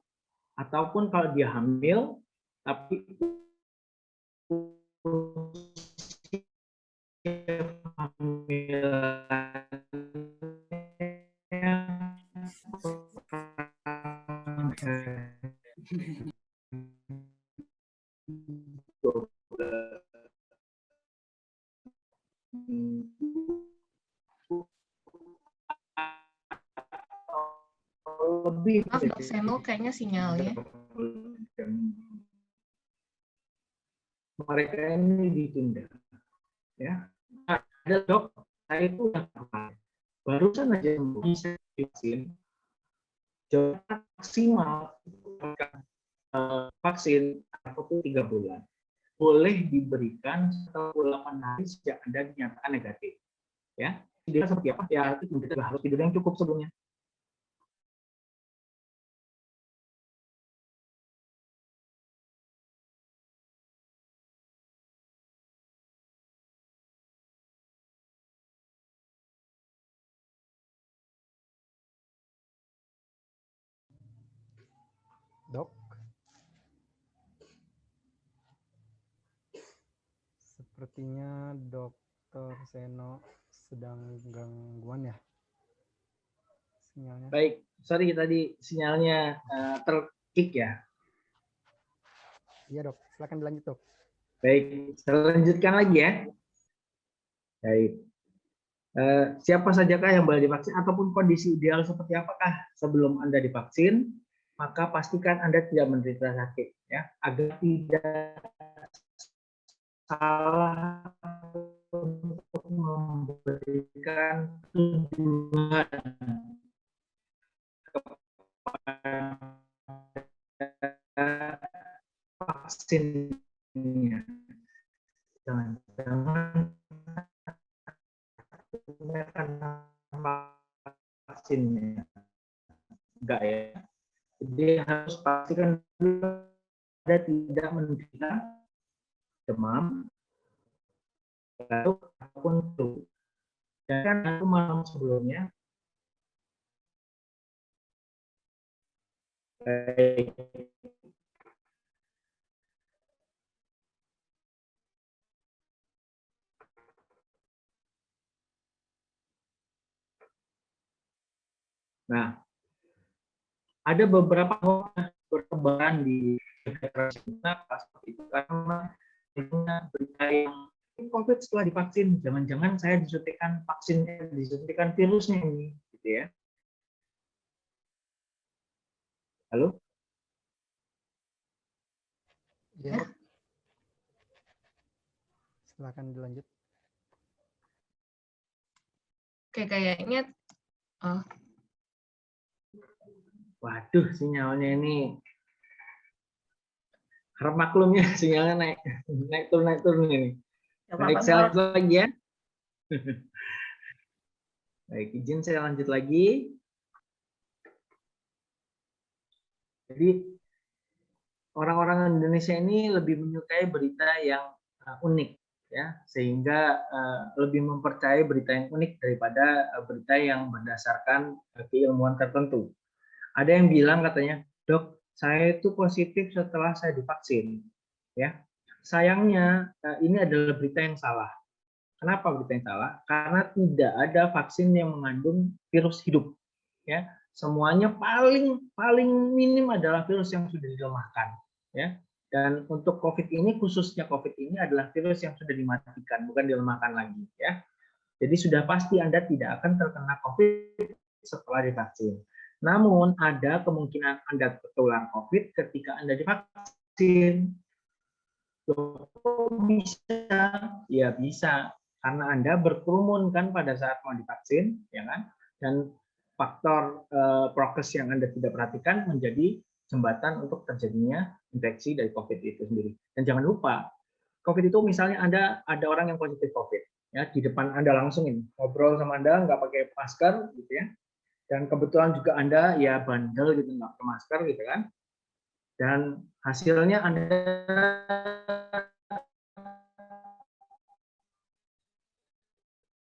ataupun kalau dia hamil, tapi lebih. Maaf, Dok Seno, kayaknya sinyalnya. Mereka ini ditunda, ya. Ada dok, saya itu barusan aja bisa vaksin, jarak maksimal vaksin waktu 3 bulan, boleh diberikan 48 hari sejak Anda dinyatakan negatif, ya. Tidur seperti apa? Ya, itu harus tidur yang cukup sebelumnya. Dok, sepertinya Dokter Seno sedang gangguan ya sinyalnya. Baik, sorry tadi sinyalnya terkick ya. Iya dok, silakan dilanjut dok. Baik, saya lanjutkan lagi ya. Baik. Siapa sajakah yang boleh divaksin ataupun kondisi ideal seperti apakah sebelum Anda divaksin? Maka pastikan Anda tidak menderita sakit, ya, agar tidak salah untuk memberikan tunjangan kepada vaksinnya. Jangan-jangan vaksinnya enggak, ya. Jadi harus pastikan Anda tidak menderita demam, batuk ataupun flu. Dan kan malam sebelumnya. Baik. Nah, ada beberapa perkembangan di kita pas itu karena berita yang COVID setelah divaksin, jangan-jangan saya disuntikan vaksinnya, disuntikan virusnya ini, gitu ya. Halo? Ya. Silakan dilanjut. Oke, kayaknya Waduh, sinyalnya ini harap maklum ya, sinyalnya naik turun ini. Baik, saya lagi ya. Baik, izin saya lanjut lagi. Jadi orang-orang Indonesia ini lebih menyukai berita yang unik, ya, sehingga lebih mempercayai berita yang unik daripada berita yang berdasarkan keilmuan tertentu. Ada yang bilang katanya, dok, saya itu positif setelah saya divaksin, ya. Sayangnya ini adalah berita yang salah. Kenapa berita yang salah? Karena tidak ada vaksin yang mengandung virus hidup, ya. Semuanya paling minim adalah virus yang sudah dilemahkan, ya. Dan untuk COVID ini, khususnya COVID ini adalah virus yang sudah dimatikan, bukan dilemahkan lagi, ya. Jadi sudah pasti Anda tidak akan terkena COVID setelah divaksin. Namun ada kemungkinan Anda tertular COVID ketika Anda divaksin. Bisa, ya bisa. Karena Anda berkerumun kan pada saat mau divaksin, ya kan? Dan faktor prokes yang Anda tidak perhatikan menjadi jembatan untuk terjadinya infeksi dari COVID itu sendiri. Dan jangan lupa, COVID itu misalnya ada orang yang positif COVID, ya di depan Anda langsung ini ngobrol sama Anda nggak pakai masker, gitu ya. Dan kebetulan juga Anda ya bandel gitu nggak pakai masker, gitu kan? Dan hasilnya Anda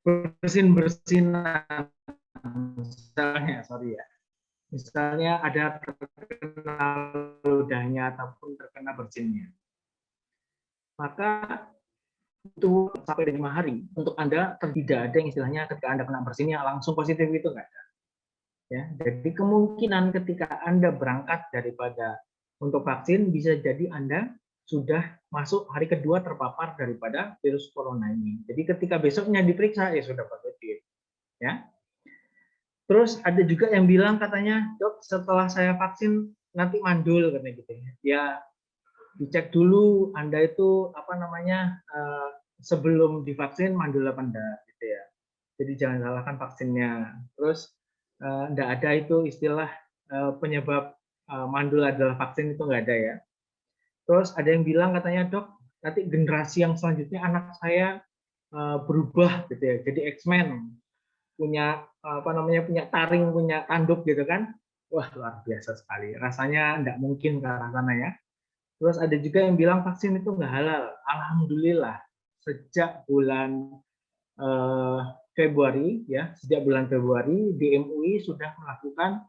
bersin-bersinan, misalnya ada terkena ludahnya ataupun terkena bersinnya, maka itu sampai 5 hari untuk Anda tidak ada yang istilahnya ketika Anda kena bersinnya langsung positif, itu nggak ada, ya. Jadi kemungkinan ketika Anda berangkat daripada untuk vaksin bisa jadi Anda sudah masuk hari kedua terpapar daripada virus corona ini. Jadi ketika besoknya diperiksa ya sudah positif, ya. Terus ada juga yang bilang katanya, dok, setelah saya vaksin nanti mandul katanya gitu ya. Ya dicek dulu Anda itu apa namanya sebelum divaksin mandul apa enggak gitu ya. Jadi jangan salahkan vaksinnya. Terus enggak ada itu istilah penyebab mandul adalah vaksin, itu enggak ada ya. Terus ada yang bilang katanya, dok, nanti generasi yang selanjutnya anak saya berubah gitu ya, jadi X-Men, punya apa namanya, punya taring, punya tanduk gitu kan. Wah, luar biasa sekali. Rasanya enggak mungkin ke arah sana ya. Terus ada juga yang bilang vaksin itu enggak halal. Alhamdulillah, sejak bulan Februari ya, sejak bulan Februari di MUI sudah melakukan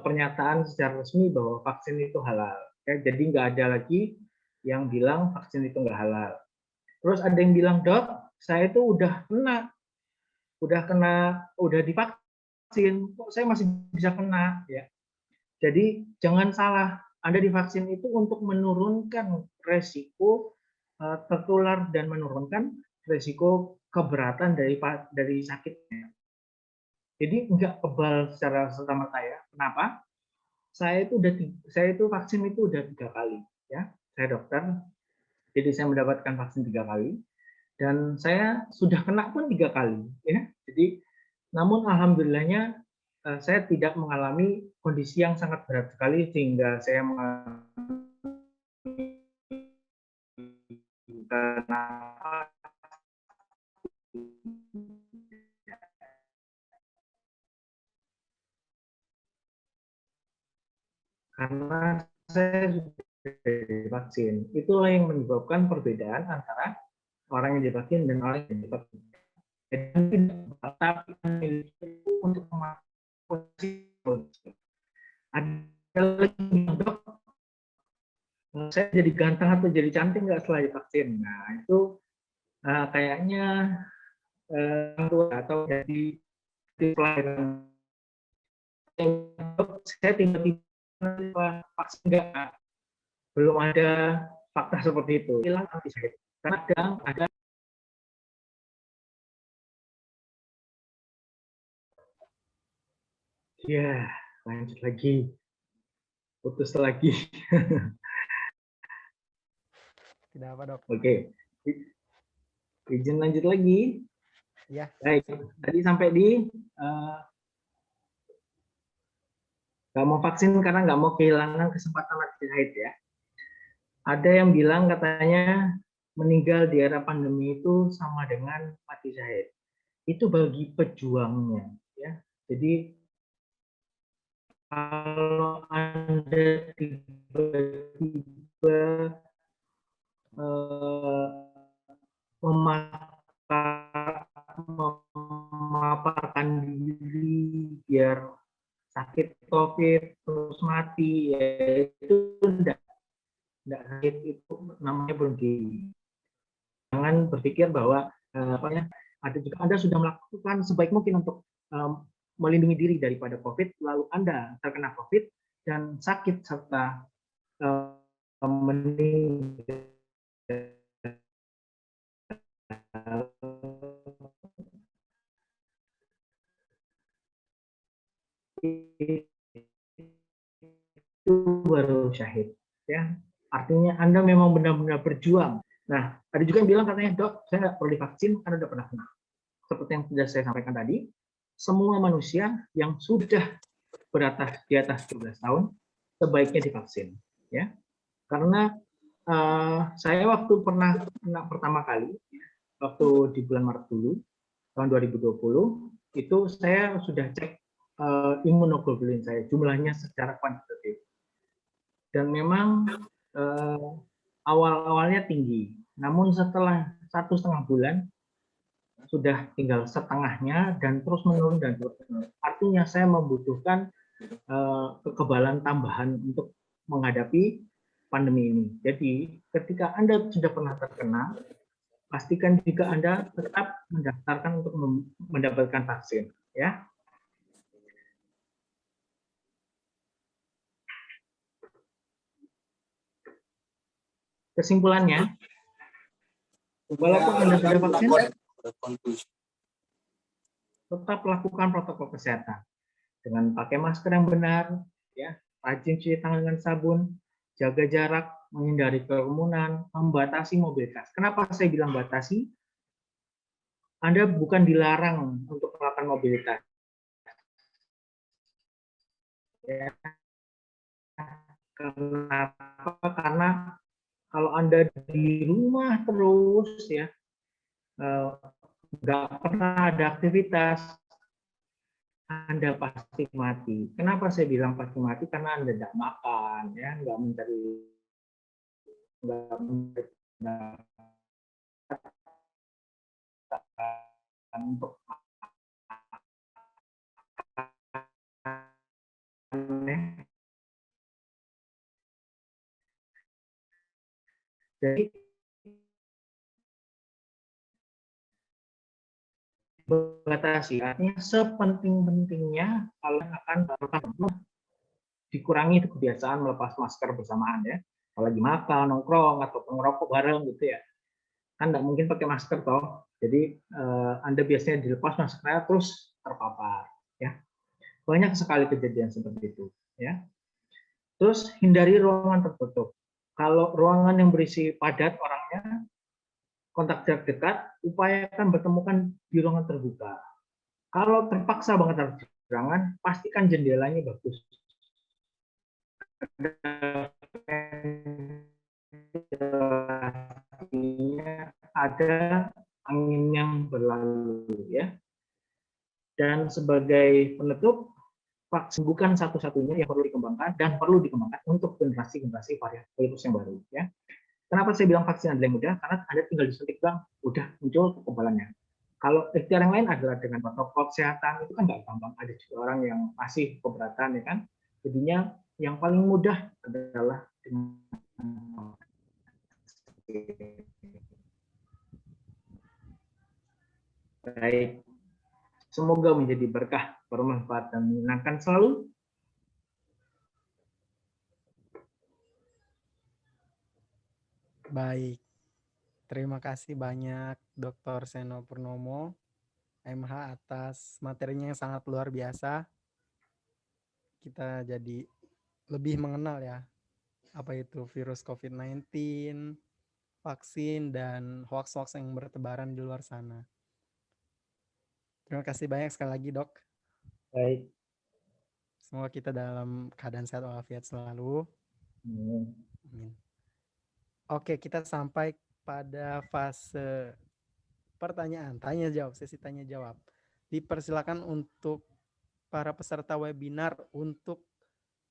pernyataan secara resmi bahwa vaksin itu halal. Ya, jadi nggak ada lagi yang bilang vaksin itu nggak halal. Terus ada yang bilang, dok, saya itu udah divaksin, kok saya masih bisa kena, ya. Jadi jangan salah, Anda divaksin itu untuk menurunkan resiko tertular dan menurunkan resiko keberatan dari sakitnya. Jadi nggak kebal secara serta-merta ya. Kenapa? Saya itu vaksin itu udah 3 kali, ya. Saya dokter, jadi saya mendapatkan vaksin 3 kali, dan saya sudah kena pun 3 kali, ya. Jadi, namun alhamdulillahnya saya tidak mengalami kondisi yang sangat berat sekali sehingga saya karena saya sudah divaksin. Itulah yang menyebabkan perbedaan antara orang yang divaksin dan orang yang divaksin. Jadi tapi untuk ada lagi, dok, saya jadi ganteng atau jadi cantik nggak setelah divaksin? Nah itu kayaknya atau jadi pelayanan. Saya tiba-tiba vaksin enggak, belum ada fakta seperti itu. Hilang antisipasi. Kadang ada ya, lanjut lagi, putus lagi. Tidak apa, dok. Oke, izin lanjut lagi. Ya. Baik, tadi sampai di nggak mau vaksin karena nggak mau kehilangan kesempatan mati syahid ya. Ada yang bilang katanya meninggal di era pandemi itu sama dengan mati syahid. itu bagi pejuangnya, ya. Jadi kalau Anda tiba-tiba memaparkan diri biar sakit COVID terus mati, ya itu enggak sakit, itu namanya bunuh diri. Jangan berpikir bahwa ada juga Anda sudah melakukan sebaik mungkin untuk melindungi diri daripada COVID, lalu Anda terkena COVID dan sakit serta meninggal. Itu baru syahid, ya. Artinya Anda memang benar-benar berjuang. Nah, ada juga yang bilang katanya, dok, saya nggak perlu divaksin karena udah pernah kena. Seperti yang sudah saya sampaikan tadi, semua manusia yang sudah di atas 12 tahun sebaiknya divaksin, ya. Karena saya waktu pernah kena pertama kali, waktu di bulan Maret dulu, tahun 2020, itu saya sudah cek imunoglobulin saya, jumlahnya secara kuantitatif. Dan memang awal-awalnya tinggi, namun setelah 1,5 bulan sudah tinggal setengahnya dan terus menurun dan terus menurun. Artinya saya membutuhkan kekebalan tambahan untuk menghadapi pandemi ini. Jadi ketika Anda sudah pernah terkena, pastikan juga Anda tetap mendaftarkan untuk mendapatkan vaksin, ya. Kesimpulannya, walaupun Anda sudah vaksin, tetap lakukan protokol kesehatan dengan pakai masker yang benar, ya, rajin cuci tangan dengan sabun, jaga jarak, menghindari kerumunan, membatasi mobilitas. Kenapa saya bilang batasi? Anda bukan dilarang untuk melakukan mobilitas, ya. Kenapa? Karena kalau Anda di rumah terus, ya, nggak pernah ada aktivitas, Anda pasti mati. Kenapa saya bilang pasti mati? Karena Anda tidak makan, ya, nggak mencari untuk jadi batasi, artinya sepenting-pentingnya kalian akan dikurangi itu kebiasaan melepas masker bersamaan, ya. Kalau lagi makan, nongkrong atau ngerokok bareng gitu, ya, kan nggak mungkin pakai masker toh. Jadi Anda biasanya dilepas maskernya terus terpapar, ya. Banyak sekali kejadian seperti itu, ya. Terus hindari ruangan tertutup. Kalau ruangan yang berisi padat orangnya, kontak jarak dekat, upayakan bertemukan di ruangan terbuka. Kalau terpaksa banget harus di ruangan, pastikan jendelanya bagus. Ada angin yang berlalu, ya. Dan sebagai penutup, vaksin bukan satu-satunya yang perlu dikembangkan dan perlu dikembangkan untuk generasi-generasi varian virus yang baru, ya. Kenapa saya bilang vaksin adalah yang mudah? Karena Anda tinggal disuntik bang, udah muncul kekebalannya. Kalau ikhtiar yang lain adalah dengan protokol kesehatan, itu kan nggak gampang. Ada juga orang yang masih keberatan, ya kan. Jadinya yang paling mudah adalah dengan baik. Semoga menjadi berkah, bermanfaat, dan menyenangkan selalu. Baik, terima kasih banyak Dr. Seno Purnomo, MH, atas materinya yang sangat luar biasa. Kita jadi lebih mengenal, ya, apa itu virus COVID-19, vaksin, dan hoax-hoax yang bertebaran di luar sana. Terima kasih banyak sekali lagi, Dok. Baik. Semoga kita dalam keadaan sehat walafiat selalu. Amin. Oke, kita sampai pada fase pertanyaan, tanya jawab, sesi tanya jawab. Dipersilakan untuk para peserta webinar untuk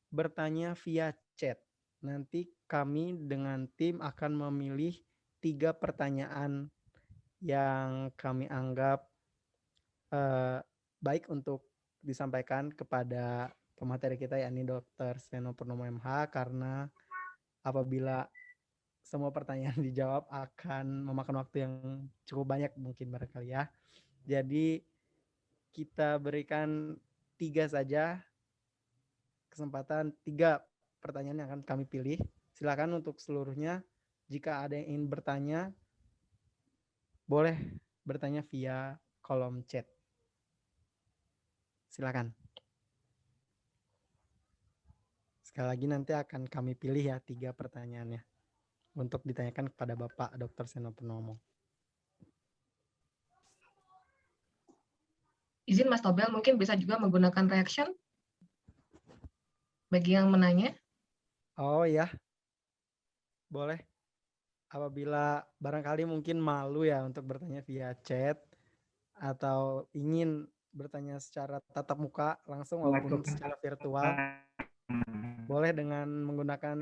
bertanya via chat. Nanti kami dengan tim akan memilih 3 pertanyaan yang kami anggap baik untuk disampaikan kepada pemateri kita, yakni Dr. Seno Purnomo MH, karena apabila semua pertanyaan dijawab akan memakan waktu yang cukup banyak mungkin barangkali ya. Jadi kita berikan 3 saja kesempatan, 3 pertanyaan yang akan kami pilih. Silakan untuk seluruhnya, jika ada yang ingin bertanya, boleh bertanya via kolom chat. Silakan. Sekali lagi nanti akan kami pilih ya 3 pertanyaannya untuk ditanyakan kepada Bapak Dr. Seno Purnomo. Izin Mas Nobel, mungkin bisa juga menggunakan reaction bagi yang menanya. Oh ya, boleh. Apabila barangkali mungkin malu ya untuk bertanya via chat atau ingin bertanya secara tatap muka langsung walaupun secara virtual, boleh dengan menggunakan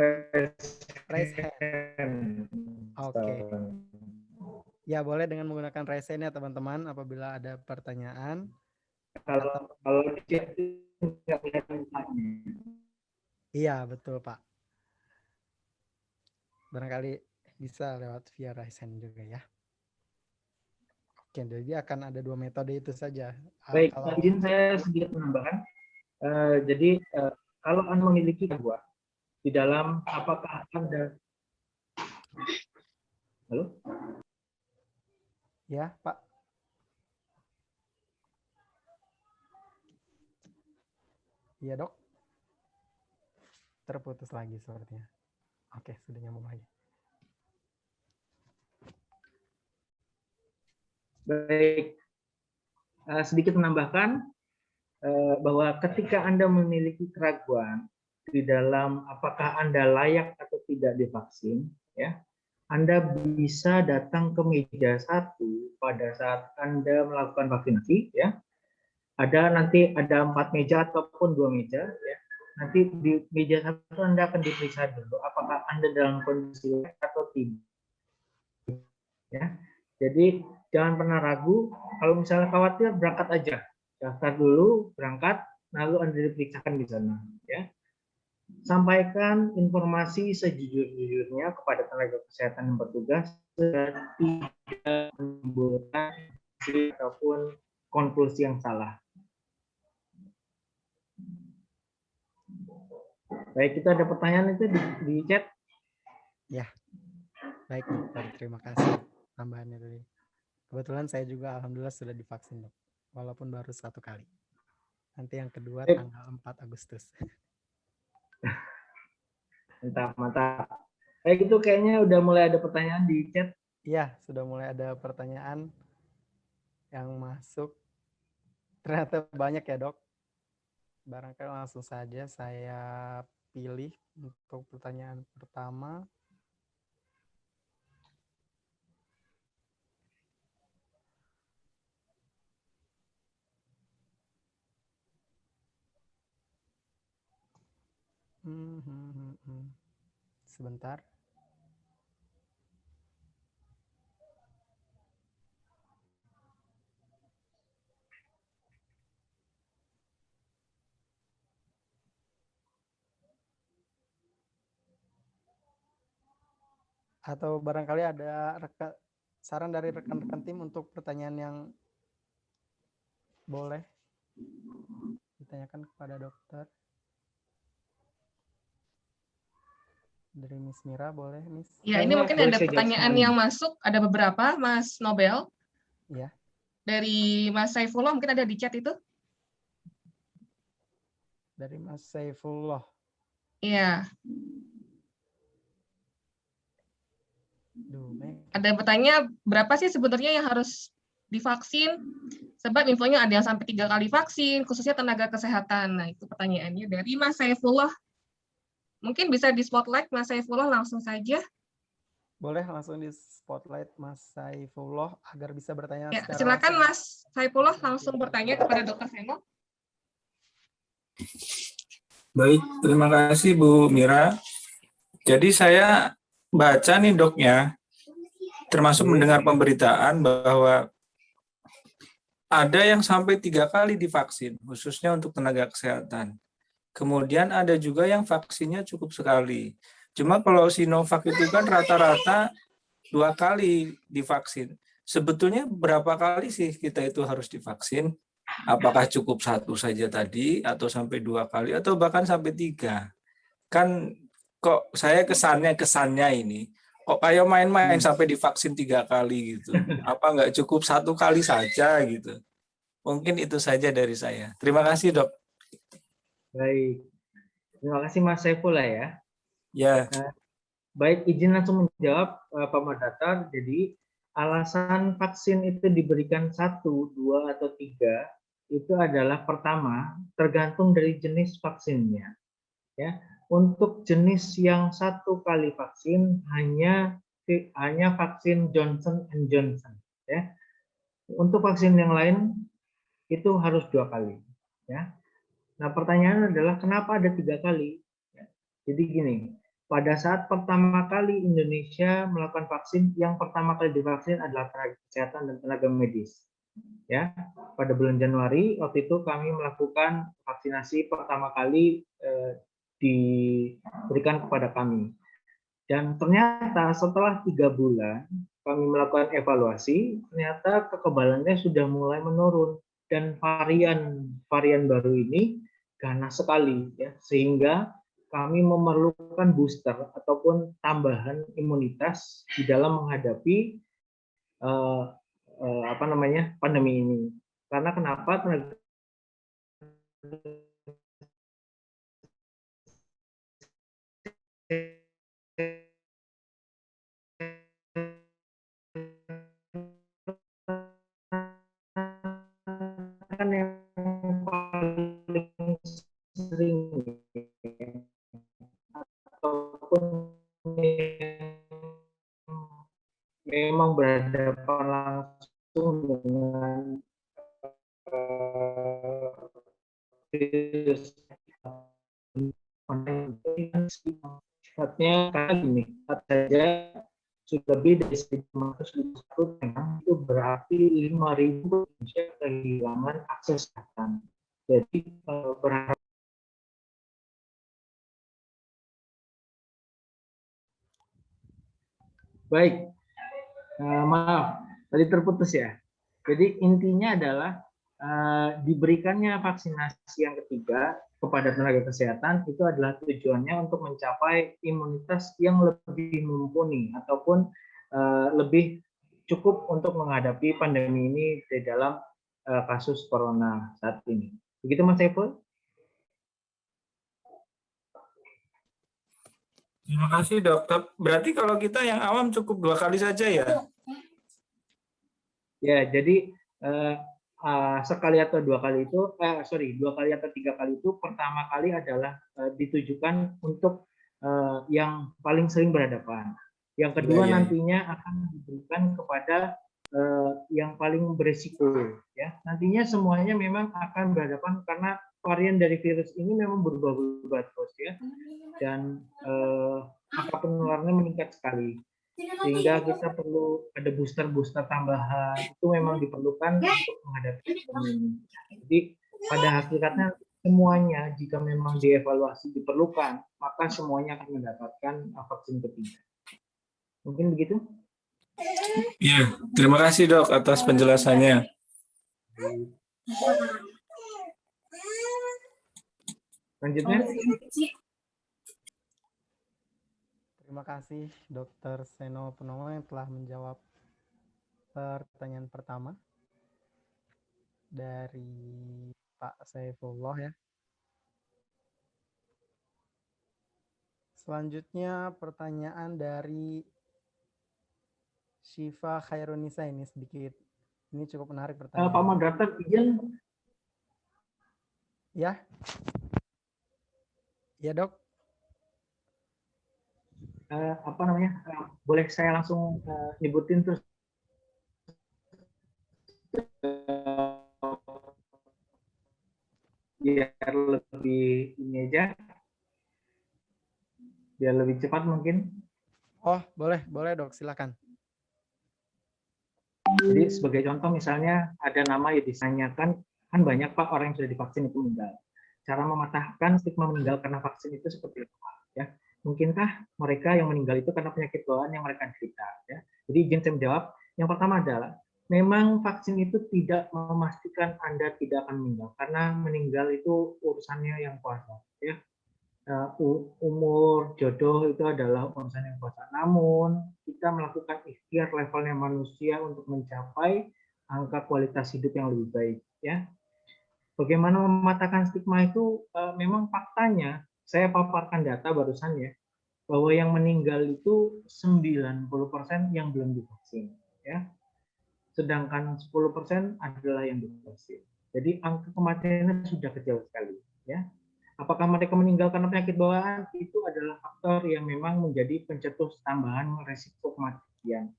raise hand. Oke. Ya, boleh dengan menggunakan raise hand ya teman-teman apabila ada pertanyaan. Kalau iya, betul Pak. Barangkali bisa lewat via raise hand juga ya. Oke, jadi akan ada 2 metode itu saja. Baik, izin saya sedikit menambahkan. Jadi kalau Anda memiliki gangguan di dalam apakah Anda... Halo? Ya, Pak. Iya, Dok. Terputus lagi sepertinya. Oke, sudah nyambung lagi. Baik, sedikit menambahkan bahwa ketika Anda memiliki keraguan di dalam apakah Anda layak atau tidak divaksin, ya, Anda bisa datang ke meja 1 pada saat Anda melakukan vaksinasi, ya. Nanti ada 4 meja ataupun 2 meja, ya. Nanti di meja 1 Anda akan diperiksa dulu apakah Anda dalam kondisi layak atau tidak. Ya. Jadi jangan pernah ragu, kalau misalnya khawatir berangkat aja. Daftar dulu, berangkat, lalu Anda diperiksakan di sana, ya. Sampaikan informasi sejujur-jujurnya kepada tenaga kesehatan yang bertugas, tidak menimbulkan ataupun konklusi yang salah. Baik, kita ada pertanyaan itu di chat. Ya, baik Dokter, terima kasih tambahannya tadi. Kebetulan saya juga alhamdulillah sudah divaksin, Dok. Walaupun baru 1 kali. Nanti yang kedua tanggal 4 Agustus. Mantap. Kayak gitu kayaknya udah mulai ada pertanyaan di chat. Iya, sudah mulai ada pertanyaan yang masuk. Ternyata banyak ya, Dok. Barangkali langsung saja saya pilih untuk pertanyaan pertama. Sebentar. Atau barangkali ada saran dari rekan-rekan tim untuk pertanyaan yang boleh ditanyakan kepada dokter. Dari Miss Mira, boleh Miss? Ya, ini mungkin ada pertanyaan yang masuk, ada beberapa, Mas Nobel. Ya. Dari Mas Saifullah, mungkin ada di chat itu? Dari Mas Saifullah. Iya. Ada yang bertanya, berapa sih sebenarnya yang harus divaksin? Sebab infonya ada yang sampai 3 kali vaksin, khususnya tenaga kesehatan. Nah, itu pertanyaannya dari Mas Saifullah. Mungkin bisa di spotlight Mas Saifullah langsung saja. Boleh langsung di spotlight Mas Saifullah agar bisa bertanya Ya, secara silakan langsung. Mas Saifullah langsung bertanya kepada Dr. Seno. Baik, terima kasih Bu Mira. Jadi saya baca nih doknya, termasuk mendengar pemberitaan bahwa ada yang sampai 3 kali divaksin, khususnya untuk tenaga kesehatan. Kemudian ada juga yang vaksinnya cukup sekali. Cuma kalau Sinovac itu kan rata-rata 2 kali divaksin. Sebetulnya berapa kali sih kita itu harus divaksin? Apakah cukup 1 saja tadi, atau sampai 2 kali, atau bahkan sampai 3? Kan kok saya kesannya ini, kok kayak main-main sampai divaksin 3 kali gitu. Apa nggak cukup 1 kali saja gitu? Mungkin itu saja dari saya. Terima kasih, Dok. Baik. Terima kasih Mas Saifullah ya. Ya. Baik, izin langsung menjawab Pak Moderator. Jadi alasan vaksin itu diberikan 1, 2, atau 3 itu adalah pertama tergantung dari jenis vaksinnya. Ya, untuk jenis yang 1 kali vaksin hanya vaksin Johnson & Johnson. Ya, untuk vaksin yang lain itu harus 2 kali. Ya. Nah, pertanyaan adalah kenapa ada 3 kali? Ya. Jadi gini, pada saat pertama kali Indonesia melakukan vaksin, yang pertama kali divaksin adalah tenaga kesehatan dan tenaga medis. Ya, pada bulan Januari waktu itu kami melakukan vaksinasi pertama kali diberikan kepada kami. Dan ternyata setelah 3 bulan kami melakukan evaluasi, ternyata kekebalannya sudah mulai menurun dan varian baru ini ganas sekali, ya, sehingga kami memerlukan booster ataupun tambahan imunitas di dalam menghadapi pandemi ini. Karena kenapa? Kan yang paling sering ataupun memang berhadapan langsung dengan virus sifatnya karena gini, saja sudah lebih dari 1.551 memang itu berarti 5.000 Indonesia kehilangan akses kesehatan. Jadi berharap baik, maaf tadi terputus ya. Jadi intinya adalah diberikannya vaksinasi yang ketiga kepada tenaga kesehatan itu adalah tujuannya untuk mencapai imunitas yang lebih mumpuni ataupun lebih cukup untuk menghadapi pandemi ini di dalam kasus corona saat ini. Begitu Mas Saiful? Terima kasih, Dokter. Berarti kalau kita yang awam cukup 2 kali saja ya? Ya, jadi sekali atau 2 kali itu, 2 kali atau 3 kali itu pertama kali adalah ditujukan untuk yang paling sering berhadapan. Yang kedua nantinya akan diberikan kepada yang paling berisiko. Ya, nantinya semuanya memang akan berhadapan karena varian dari virus ini memang berubah-ubah terus ya, dan angka penularannya meningkat sekali. Sehingga kita perlu ada booster tambahan, itu memang diperlukan untuk menghadapi pandemi. Jadi pada hakikatnya semuanya jika memang dievaluasi diperlukan, maka semuanya akan mendapatkan vaksin ketiga. Mungkin begitu? Iya, terima kasih Dok atas penjelasannya. Lanjutnya. Terima kasih Dr. Seno Purnomo yang telah menjawab pertanyaan pertama dari Pak Saifullah ya. Selanjutnya pertanyaan dari Syifa Khairunisa, ini sedikit, ini cukup menarik pertanyaan. Pak Moderator, izin. Ya. Ya, Dok. apa namanya? Boleh saya langsung nyebutin terus biar lebih ini aja, biar lebih cepat mungkin. Oh, boleh dok, silakan. Jadi sebagai contoh misalnya ada nama yang ditanyakan, kan banyak Pak orang yang sudah divaksin itu meninggal. Cara mematahkan stigma meninggal karena vaksin itu seperti apa? Ya, mungkinkah mereka yang meninggal itu karena penyakit bawaan yang mereka derita? Ya, jadi izin saya menjawab. Yang pertama adalah memang vaksin itu tidak memastikan Anda tidak akan meninggal karena meninggal itu urusannya yang kuasa. Ya, umur, jodoh itu adalah urusan yang kuasa. Namun kita melakukan ikhtiar levelnya manusia untuk mencapai angka kualitas hidup yang lebih baik. Ya, bagaimana mematahkan stigma itu? Memang faktanya saya paparkan data barusan ya, bahwa yang meninggal itu 90% yang belum divaksin, ya. Sedangkan 10% adalah yang divaksin. Jadi angka kematiannya sudah kecil sekali, ya. Apakah mereka meninggal karena penyakit bawaan? Itu adalah faktor yang memang menjadi pencetus tambahan resiko kematian.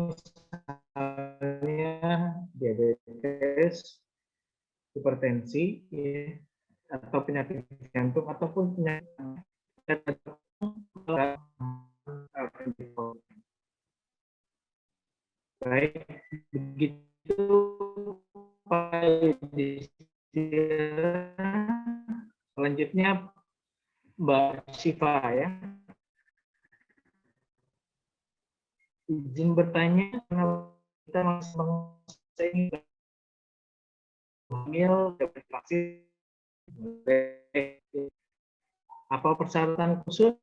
Misalnya diabetes, hipertensi, ya, atau penyakit jantung ataupun penyakit baik begitu selanjutnya Mbak Syifa ya, izin bertanya karena kita masih hamil dapat vaksin, apa persyaratan khusus?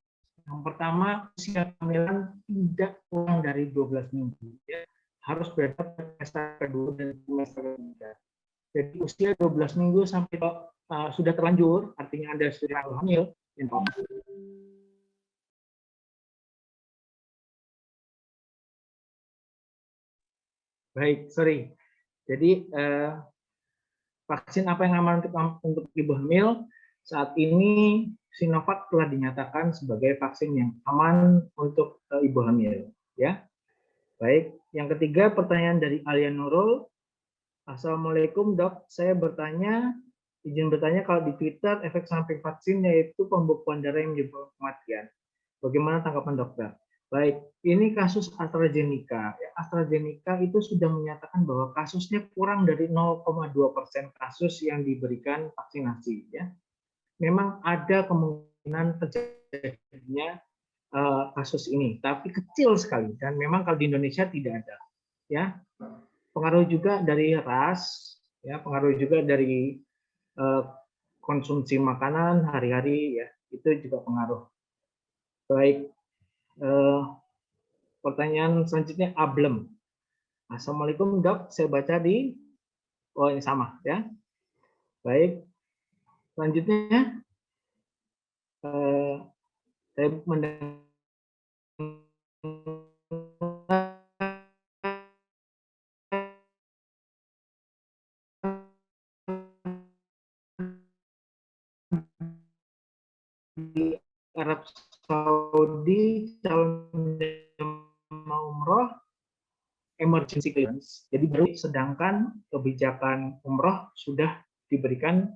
Yang pertama, usia kehamilan tidak kurang dari 12 minggu. Ya. Harus berada pada trimester kedua dan trimester ketiga. Jadi usia 12 minggu sampai sudah terlanjur, artinya Anda sudah hamil. Baik, sorry. Jadi vaksin apa yang aman untuk ibu hamil? Saat ini Sinovac telah dinyatakan sebagai vaksin yang aman untuk ibu hamil, ya. Baik, yang ketiga pertanyaan dari Alia Nurul. Assalamualaikum dok, saya izin bertanya kalau di Twitter efek samping vaksin yaitu pembekuan darah yang menyebabkan kematian. Bagaimana tanggapan dokter? Baik, ini kasus AstraZeneca. AstraZeneca itu sudah menyatakan bahwa kasusnya kurang dari 0,2% kasus yang diberikan vaksinasi. Ya. Memang ada kemungkinan terjadinya kasus ini, tapi kecil sekali dan memang kalau di Indonesia tidak ada. Ya, pengaruh juga dari ras, ya, pengaruh juga dari konsumsi makanan hari-hari, ya, itu juga pengaruh. Baik. Pertanyaan selanjutnya Ablem. Assalamualaikum dok, saya baca di ini sama ya. Baik, selanjutnya saya mendengar di Arab Saudi calon jemaah umroh emergency clearance. Jadi baru, sedangkan kebijakan umroh sudah diberikan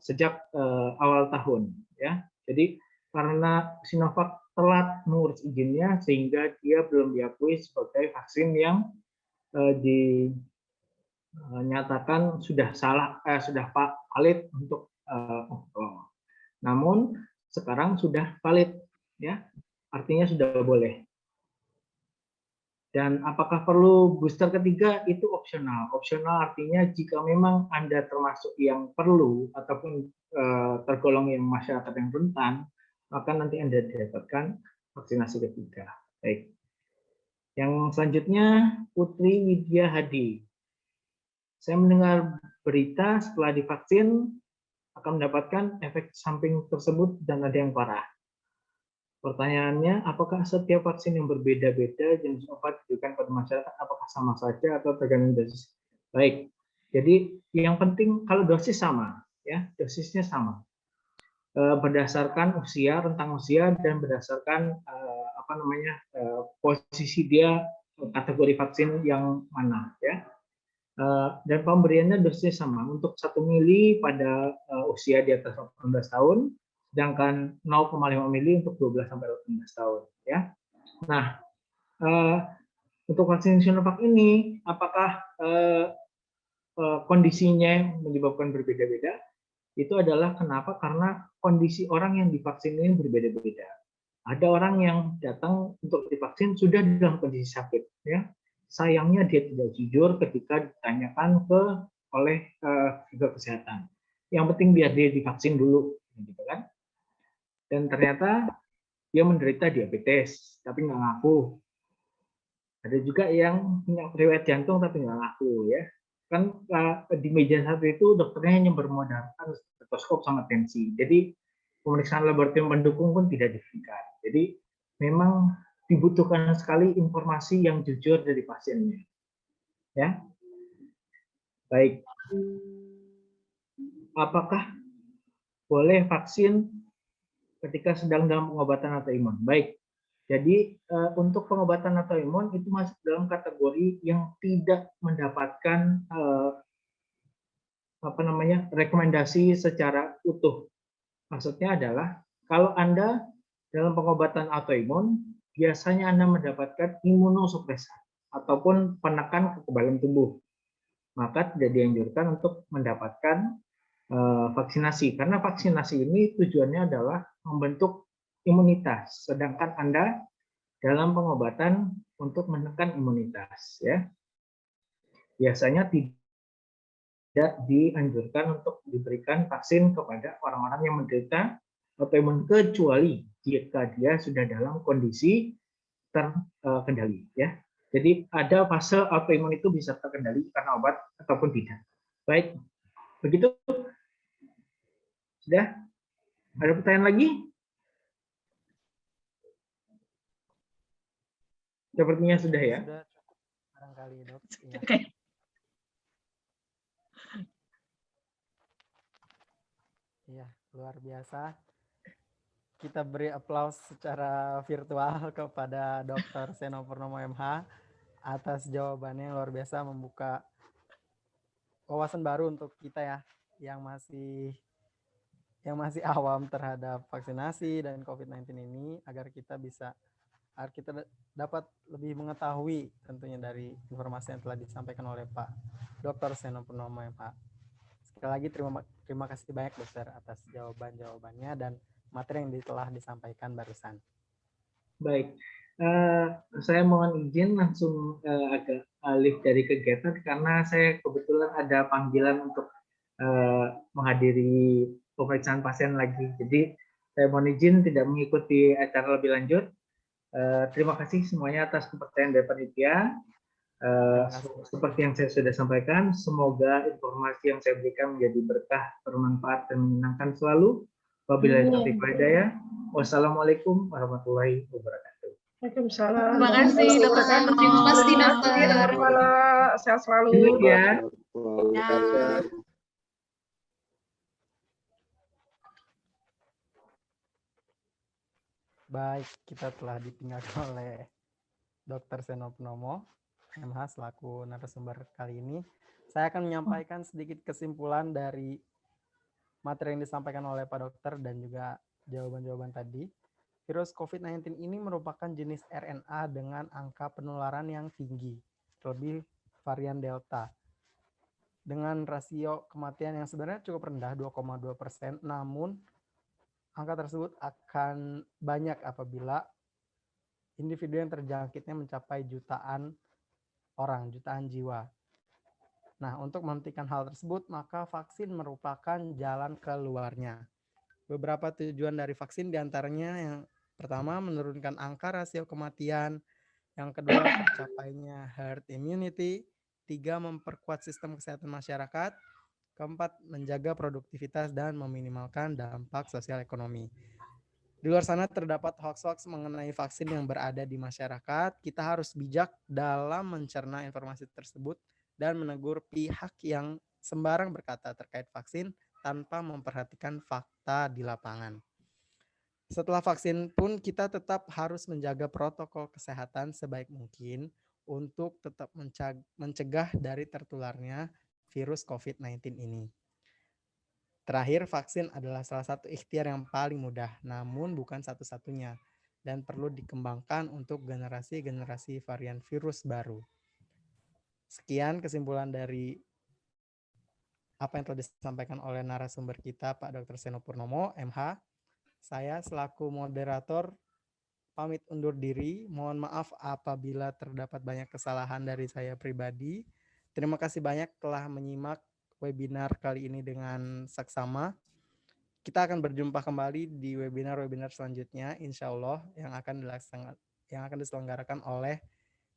sejak awal tahun. Ya, jadi karena Sinovac telat mengurus izinnya sehingga dia belum diakui sebagai vaksin yang dinyatakan sudah valid untuk umroh. Namun sekarang sudah valid, ya, artinya sudah boleh. Dan apakah perlu booster ketiga? Itu opsional. Opsional artinya jika memang Anda termasuk yang perlu ataupun tergolong yang masyarakat yang rentan, maka nanti Anda didapatkan vaksinasi ketiga. Baik. Yang selanjutnya Putri Widya Hadi. Saya mendengar berita setelah divaksin akan mendapatkan efek samping tersebut dan ada yang parah. Pertanyaannya, apakah setiap vaksin yang berbeda-beda jenis obat diberikan pada masyarakat apakah sama saja atau tergantung dosis? Baik, jadi yang penting kalau dosis sama, ya dosisnya sama. Berdasarkan usia, rentang usia, dan berdasarkan posisi dia kategori vaksin yang mana, ya. Dan pemberiannya dosisnya sama untuk 1 mili pada usia di atas 18 tahun, sedangkan 0,5 mili untuk 12 sampai 18 tahun, ya. Nah, untuk vaksin Sinovac ini apakah kondisinya menyebabkan berbeda-beda? Itu adalah kenapa? Karena kondisi orang yang divaksin ini berbeda-beda. Ada orang yang datang untuk divaksin sudah dalam kondisi sakit, ya. Sayangnya dia tidak jujur ketika ditanyakan oleh tenaga kesehatan. Yang penting biar dia divaksin dulu, gitu kan? Dan ternyata dia menderita diabetes, tapi nggak ngaku. Ada juga yang punya riwayat jantung tapi nggak ngaku, ya. Kan di meja satu itu dokternya hanya bermodalkan stetoskop sama tensi. Jadi pemeriksaan laboratorium pendukung pun tidak diberikan. Jadi memang dibutuhkan sekali informasi yang jujur dari pasiennya. Ya. Baik. Apakah boleh vaksin ketika sedang dalam pengobatan autoimun? Baik. Jadi untuk pengobatan autoimun itu masuk dalam kategori yang tidak mendapatkan rekomendasi secara utuh. Maksudnya adalah kalau Anda dalam pengobatan autoimun biasanya Anda mendapatkan imunosupresan ataupun penekan kekebalan tubuh. Maka tidak dianjurkan untuk mendapatkan vaksinasi karena vaksinasi ini tujuannya adalah membentuk imunitas, sedangkan Anda dalam pengobatan untuk menekan imunitas, ya. Biasanya tidak dianjurkan untuk diberikan vaksin kepada orang-orang yang menderita autoimun kecuali jika dia sudah dalam kondisi terkendali, ya. Jadi ada fase autoimun itu bisa terkendali karena obat ataupun tidak. Baik, begitu. Sudah? Ada pertanyaan lagi? Sepertinya sudah, ya. Sudah cukup barangkali, Dok. Ya. Oke. Iya, luar biasa. Kita beri aplaus secara virtual kepada Dr. Seno Purnomo MH atas jawabannya yang luar biasa, membuka wawasan baru untuk kita ya yang masih awam terhadap vaksinasi dan COVID-19 ini agar kita dapat lebih mengetahui tentunya dari informasi yang telah disampaikan oleh Pak Dr. Seno Purnomo MH. Sekali lagi terima kasih banyak dokter atas jawabannya dan materi yang telah disampaikan barusan. Baik, saya mohon izin langsung agak alih dari kegiatan karena saya kebetulan ada panggilan untuk menghadiri pemeriksaan pasien lagi. Jadi saya mohon izin tidak mengikuti acara lebih lanjut. Terima kasih semuanya atas kepercayaan dari panitia. Seperti yang saya sudah sampaikan, semoga informasi yang saya berikan menjadi berkah, bermanfaat, dan menyenangkan selalu. Wabillahi taufiq wal hidayah. Wassalamualaikum warahmatullahi wabarakatuh. Waalaikumsalam. Terima kasih, Dokter Seno. Terima kasih, Dokter. Sehat selalu. Ya. Baik, kita telah ditinggalkan oleh Dr. Seno Purnomo MH selaku narasumber kali ini. Saya akan menyampaikan sedikit kesimpulan dari materi yang disampaikan oleh Pak Dokter dan juga jawaban-jawaban tadi. Virus COVID-19 ini merupakan jenis RNA dengan angka penularan yang tinggi, terlebih varian Delta. Dengan rasio kematian yang sebenarnya cukup rendah, 2,2%, namun angka tersebut akan banyak apabila individu yang terjangkitnya mencapai jutaan orang, jutaan jiwa. Nah, untuk menghentikan hal tersebut, maka vaksin merupakan jalan keluarnya. Beberapa tujuan dari vaksin diantaranya yang pertama, menurunkan angka rasio kematian. Yang kedua, tercapainya herd immunity. 3, memperkuat sistem kesehatan masyarakat. Keempat, menjaga produktivitas dan meminimalkan dampak sosial ekonomi. Di luar sana terdapat hoax-hoax mengenai vaksin yang berada di masyarakat. Kita harus bijak dalam mencerna informasi tersebut dan menegur pihak yang sembarang berkata terkait vaksin tanpa memperhatikan fakta di lapangan. Setelah vaksin pun kita tetap harus menjaga protokol kesehatan sebaik mungkin untuk tetap mencegah dari tertularnya virus COVID-19 ini. Terakhir, vaksin adalah salah satu ikhtiar yang paling mudah, namun bukan satu-satunya, dan perlu dikembangkan untuk generasi-generasi varian virus baru. Sekian kesimpulan dari apa yang telah disampaikan oleh narasumber kita, Pak Dr. Seno Purnomo, MH. Saya selaku moderator pamit undur diri. Mohon maaf apabila terdapat banyak kesalahan dari saya pribadi. Terima kasih banyak telah menyimak webinar kali ini dengan saksama. Kita akan berjumpa kembali di webinar-webinar selanjutnya, insya Allah, yang akan diselenggarakan oleh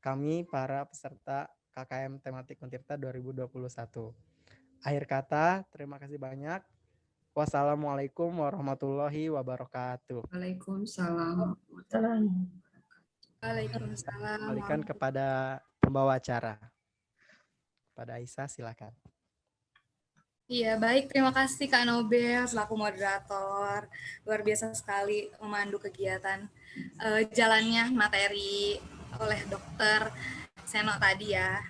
kami para peserta KKM Tematik Untirta 2021. Akhir kata, terima kasih banyak. Wassalamualaikum warahmatullahi wabarakatuh. Waalaikumsalam. Waalaikumsalam. Kembalikan kepada pembawa acara. Pada Aisyah, silakan. Iya, baik. Terima kasih Kak Nobel selaku moderator. Luar biasa sekali memandu kegiatan jalannya materi oleh Dokter Seno tadi ya.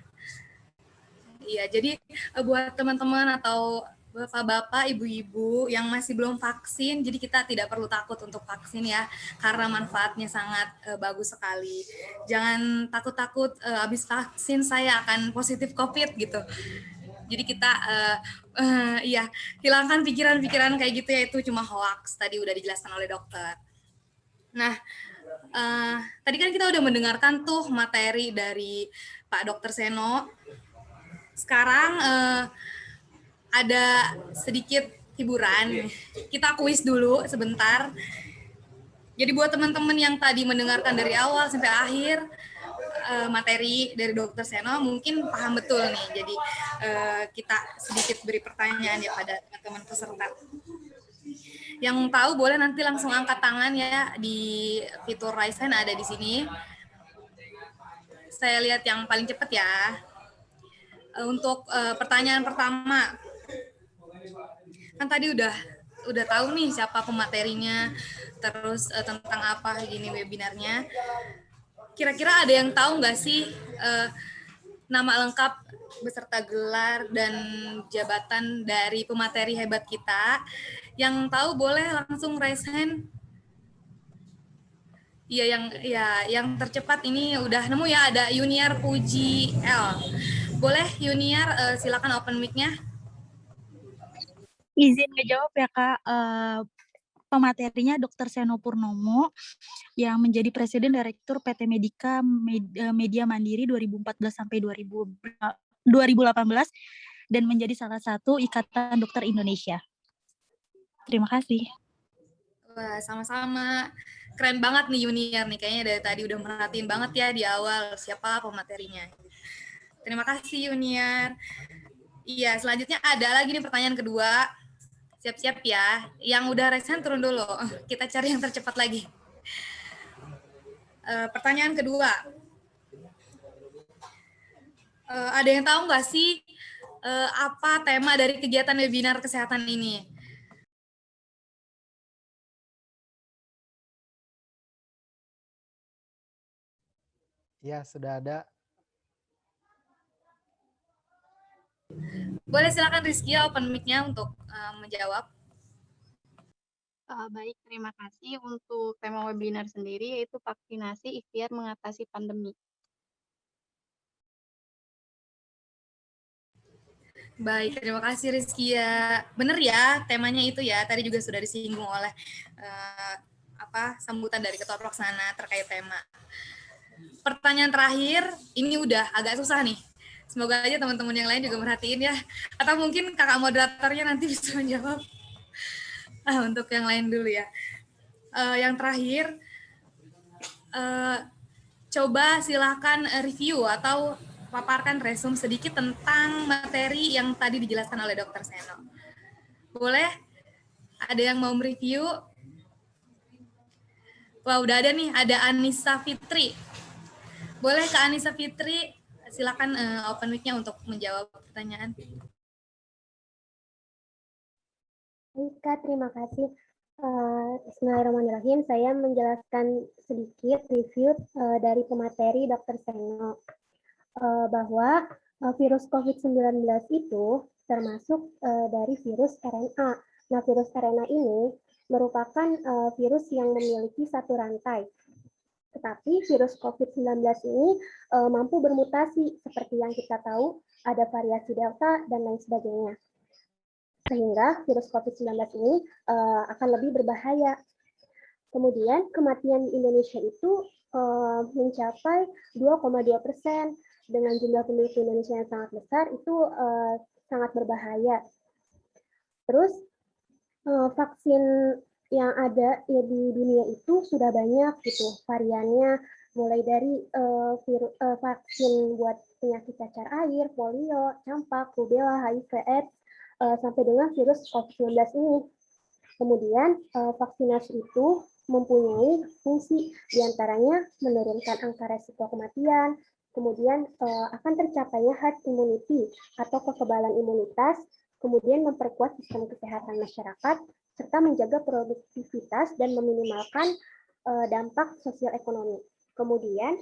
Iya, jadi buat teman-teman atau bapak-bapak, ibu-ibu yang masih belum vaksin, jadi kita tidak perlu takut untuk vaksin ya, karena manfaatnya sangat bagus sekali. Jangan takut-takut habis vaksin saya akan positif COVID gitu. Jadi kita hilangkan pikiran-pikiran kayak gitu ya, itu cuma hoax, tadi udah dijelaskan oleh dokter. Nah, tadi kan kita udah mendengarkan tuh materi dari Pak Dr. Seno. Sekarang ada sedikit hiburan, kita kuis dulu sebentar. Jadi buat teman-teman yang tadi mendengarkan dari awal sampai akhir, materi dari Dr. Seno mungkin paham betul nih. Jadi kita sedikit beri pertanyaan ya pada teman-teman peserta. Yang tahu boleh nanti langsung angkat tangan ya, di fitur raise hand ada di sini. Saya lihat yang paling cepat ya. Untuk pertanyaan pertama, kan tadi udah tahu nih siapa pematerinya, terus tentang apa gini webinarnya. Kira-kira ada yang tahu nggak sih nama lengkap beserta gelar dan jabatan dari pemateri hebat kita? Yang tahu boleh langsung raise hand. Iya, yang tercepat ini udah nemu ya, ada Yuniar Puji L. Boleh Yuniar, silakan open mic-nya. Izin ngejawab ya Kak. Pematerinya Dr. Seno Purnomo yang menjadi Presiden Direktur PT Medika Media Mandiri 2014 sampai 2018 dan menjadi salah satu Ikatan Dokter Indonesia. Terima kasih. Wah, sama-sama. Keren banget nih Yuniar nih, kayaknya dari tadi udah merhatiin banget ya di awal siapa pematerinya. Terima kasih Yuniar. Iya, selanjutnya ada lagi nih pertanyaan kedua. Siap-siap ya. Yang udah raise hand turun dulu. Kita cari yang tercepat lagi. Pertanyaan kedua. Ada yang tahu nggak sih apa tema dari kegiatan webinar kesehatan ini? Ya, sudah ada. Boleh silakan Rizky open mic-nya untuk menjawab. Baik, terima kasih. Untuk tema webinar sendiri yaitu vaksinasi ikhtiar mengatasi pandemi. Baik, terima kasih Rizky ya. Bener ya, temanya itu ya. Tadi juga sudah disinggung oleh sambutan dari Ketua Pelaksana terkait tema. Pertanyaan terakhir, ini udah agak susah nih. Semoga aja teman-teman yang lain juga merhatiin ya. Atau mungkin kakak moderatornya nanti bisa menjawab. Untuk yang lain dulu ya. Yang terakhir, coba silakan review atau paparkan resume sedikit tentang materi yang tadi dijelaskan oleh Dr. Seno. Boleh? Ada yang mau mereview? Wah, udah ada nih, ada Anissa Fitri. Boleh Kak Anissa Fitri, silakan open mic-nya untuk menjawab pertanyaan. Baik, Kak, terima kasih. Bismillahirrahmanirrahim. Saya menjelaskan sedikit review dari pemateri Dr. Seno bahwa virus COVID-19 itu termasuk dari virus RNA. Nah, virus RNA ini merupakan virus yang memiliki satu rantai. Tetapi virus COVID-19 ini mampu bermutasi, seperti yang kita tahu, ada variasi Delta dan lain sebagainya. Sehingga virus COVID-19 ini akan lebih berbahaya. Kemudian kematian di Indonesia itu mencapai 2,2%. Dengan jumlah penduduk Indonesia yang sangat besar, itu sangat berbahaya. Terus vaksin yang ada ya di dunia itu sudah banyak gitu variannya, mulai dari vaksin buat penyakit cacar air, polio, campak, rubella, HIV, AIDS, sampai dengan virus COVID-19 ini. Kemudian vaksinasi itu mempunyai fungsi, diantaranya menurunkan angka resiko kematian, kemudian akan tercapainya herd immunity atau kekebalan imunitas, kemudian memperkuat sistem kesehatan masyarakat, serta menjaga produktivitas dan meminimalkan dampak sosial ekonomi. Kemudian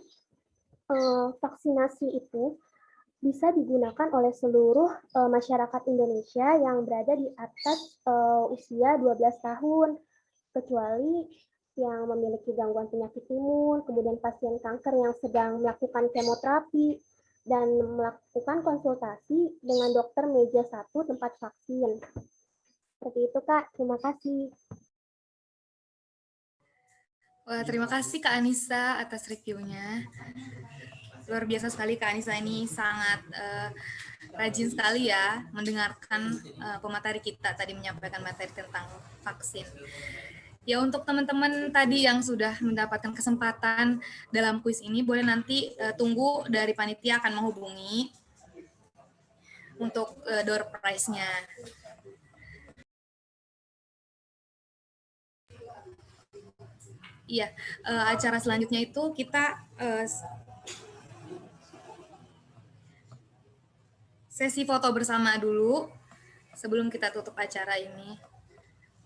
vaksinasi itu bisa digunakan oleh seluruh masyarakat Indonesia yang berada di atas usia 12 tahun, kecuali yang memiliki gangguan penyakit imun, kemudian pasien kanker yang sedang melakukan kemoterapi, dan melakukan konsultasi dengan dokter meja 1 tempat vaksin. Seperti itu, Kak. Terima kasih. Wah, terima kasih Kak Anissa atas reviewnya. Luar biasa sekali Kak Anissa ini, sangat rajin sekali ya mendengarkan pemateri kita tadi menyampaikan materi tentang vaksin. Ya, untuk teman-teman tadi yang sudah mendapatkan kesempatan dalam kuis ini, boleh nanti tunggu dari panitia akan menghubungi untuk door prize-nya. Iya, acara selanjutnya itu kita sesi foto bersama dulu sebelum kita tutup acara ini.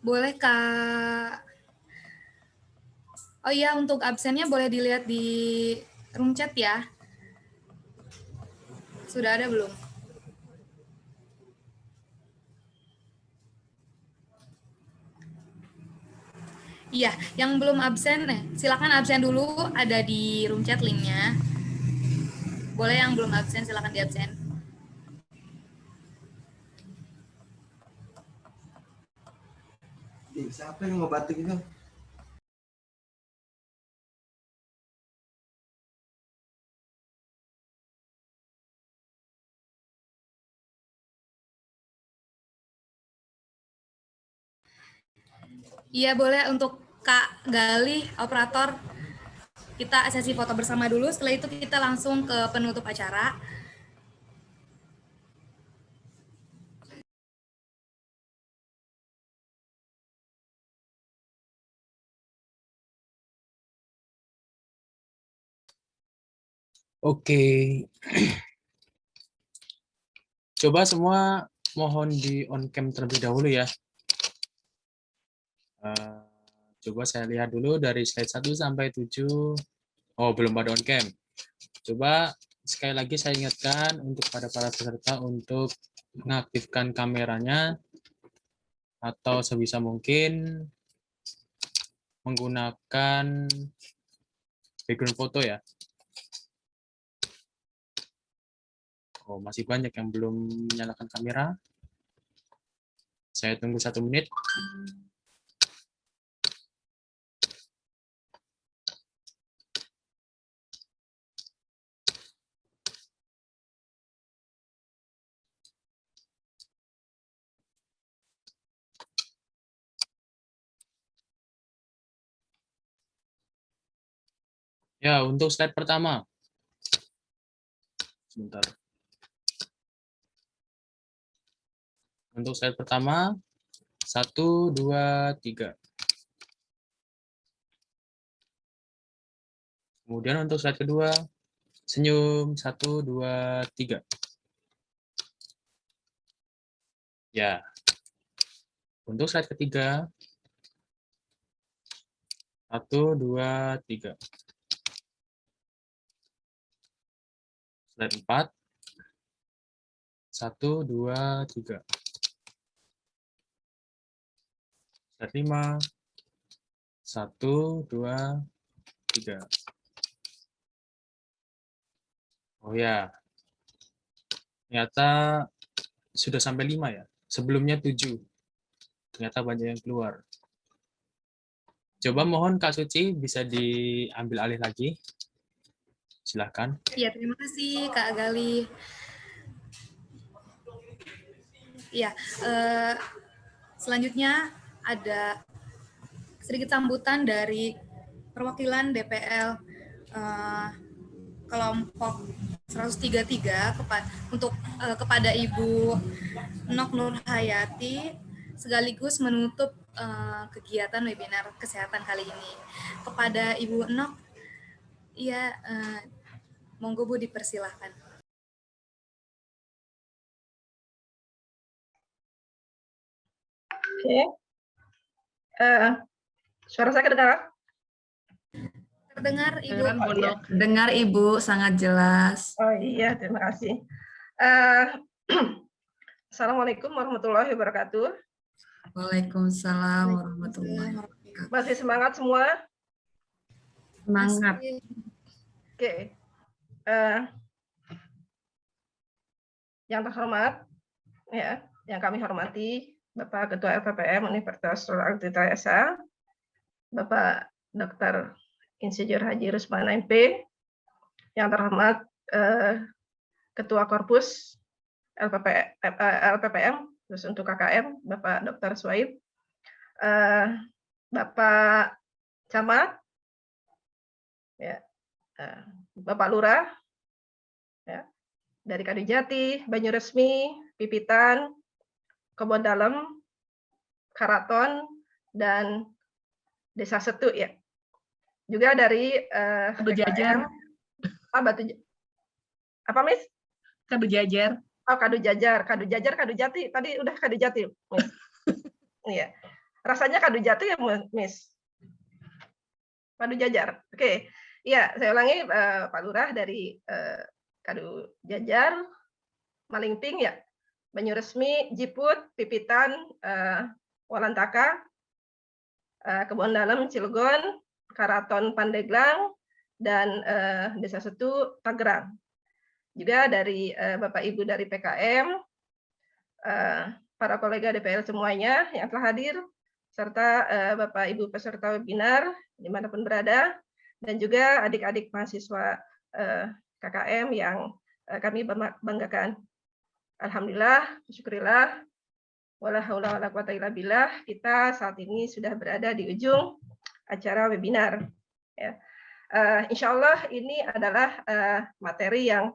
Boleh Kak? Oh iya, untuk absennya boleh dilihat di room chat ya. Sudah ada belum? Iya, yang belum absen, silakan absen dulu, ada di room chat linknya. Boleh yang belum absen, silakan di absen. Siapa yang ngobatin itu? Iya, boleh untuk Kak Galih, operator. Kita sesi foto bersama dulu, setelah itu kita langsung ke penutup acara. Oke. Coba semua mohon di on cam terlebih dahulu ya. Coba saya lihat dulu dari slide 1 sampai 7. Oh, belum ada on cam. Coba sekali lagi saya ingatkan untuk para peserta untuk mengaktifkan kameranya atau sebisa mungkin menggunakan background foto ya. Oh, masih banyak yang belum menyalakan kamera. Saya tunggu 1 menit. Ya, untuk slide pertama. Sebentar. Untuk slide pertama, 1, 2, 3. Kemudian untuk slide kedua, senyum, 1, 2, 3. Ya. Untuk slide ketiga, 1, 2, 3. Slide 4, 1, 2, 3. Slide 5, 1, 2, 3. Oh ya, ternyata sudah sampai 5 ya. Sebelumnya 7. Ternyata banyak yang keluar. Coba mohon Kak Suci bisa diambil alih lagi. Silahkan. Iya, terima kasih Kak Gali. Iya, selanjutnya ada sedikit sambutan dari perwakilan DPL kelompok 133 kepada Ibu Nok Nur Hayati sekaligus menutup kegiatan webinar kesehatan kali ini. Kepada Ibu Nok, ya monggo Bu dipersilahkan. Oke. Suara saya kedengaran? Terdengar Ibu. Oh, iya. Dengar Ibu, sangat jelas. Oh iya, terima kasih. Assalamualaikum warahmatullahi wabarakatuh. Waalaikumsalam warahmatullahi wabarakatuh. Masih semangat semua? Semangat. Oke. Yang terhormat, ya, yang kami hormati, Bapak Ketua LPPM Universitas Surakarta Tirta, Bapak Dr. Insinyur Haji Rusmana MP, yang terhormat Ketua Korpus LPPM, terus untuk KKM, Bapak Dr. Suaib, Bapak Camat, ya, Bapak Lurah, ya, dari Kadujati, Banyuresmi, Pipitan, Kebon Dalem, Karaton, dan Desa Setu, ya. Juga dari Kadu Jajar. Apa, Miss? Kadu Jajar. Oh, Kadu Jajar, Kadu Jati. Tadi udah Kadu Jati, Miss. Iya. Rasanya Kadu Jati ya, Miss? Kadu Jajar. Oke. Iya, saya ulangi, Pak Lurah dari Kadu Jajar, Malingping, ya. Banyuresmi, Jiput, Pipitan, Walantaka, Kebon Dalem, Cilegon, Karaton, Pandeglang, dan Desa Setu, Tangerang. Juga dari Bapak Ibu dari PKM, para kolega DPL semuanya yang telah hadir, serta Bapak Ibu peserta webinar dimanapun berada, dan juga adik-adik mahasiswa KKM yang kami banggakan. Alhamdulillah, syukurillah, wala haula wala quwata illa billah, kita saat ini sudah berada di ujung acara webinar. Ya. Insya Allah ini adalah materi yang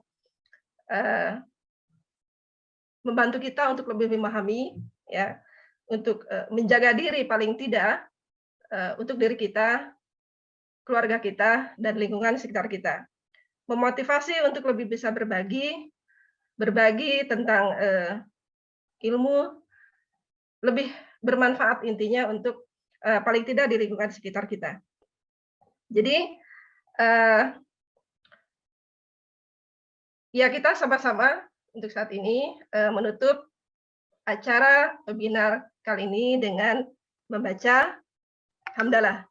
membantu kita untuk lebih memahami, ya, untuk menjaga diri paling tidak untuk diri kita, keluarga kita, dan lingkungan sekitar kita. Memotivasi untuk lebih bisa berbagi tentang ilmu, lebih bermanfaat intinya untuk paling tidak di lingkungan sekitar kita. Jadi ya, kita sama-sama untuk saat ini menutup acara webinar kali ini dengan membaca hamdalah.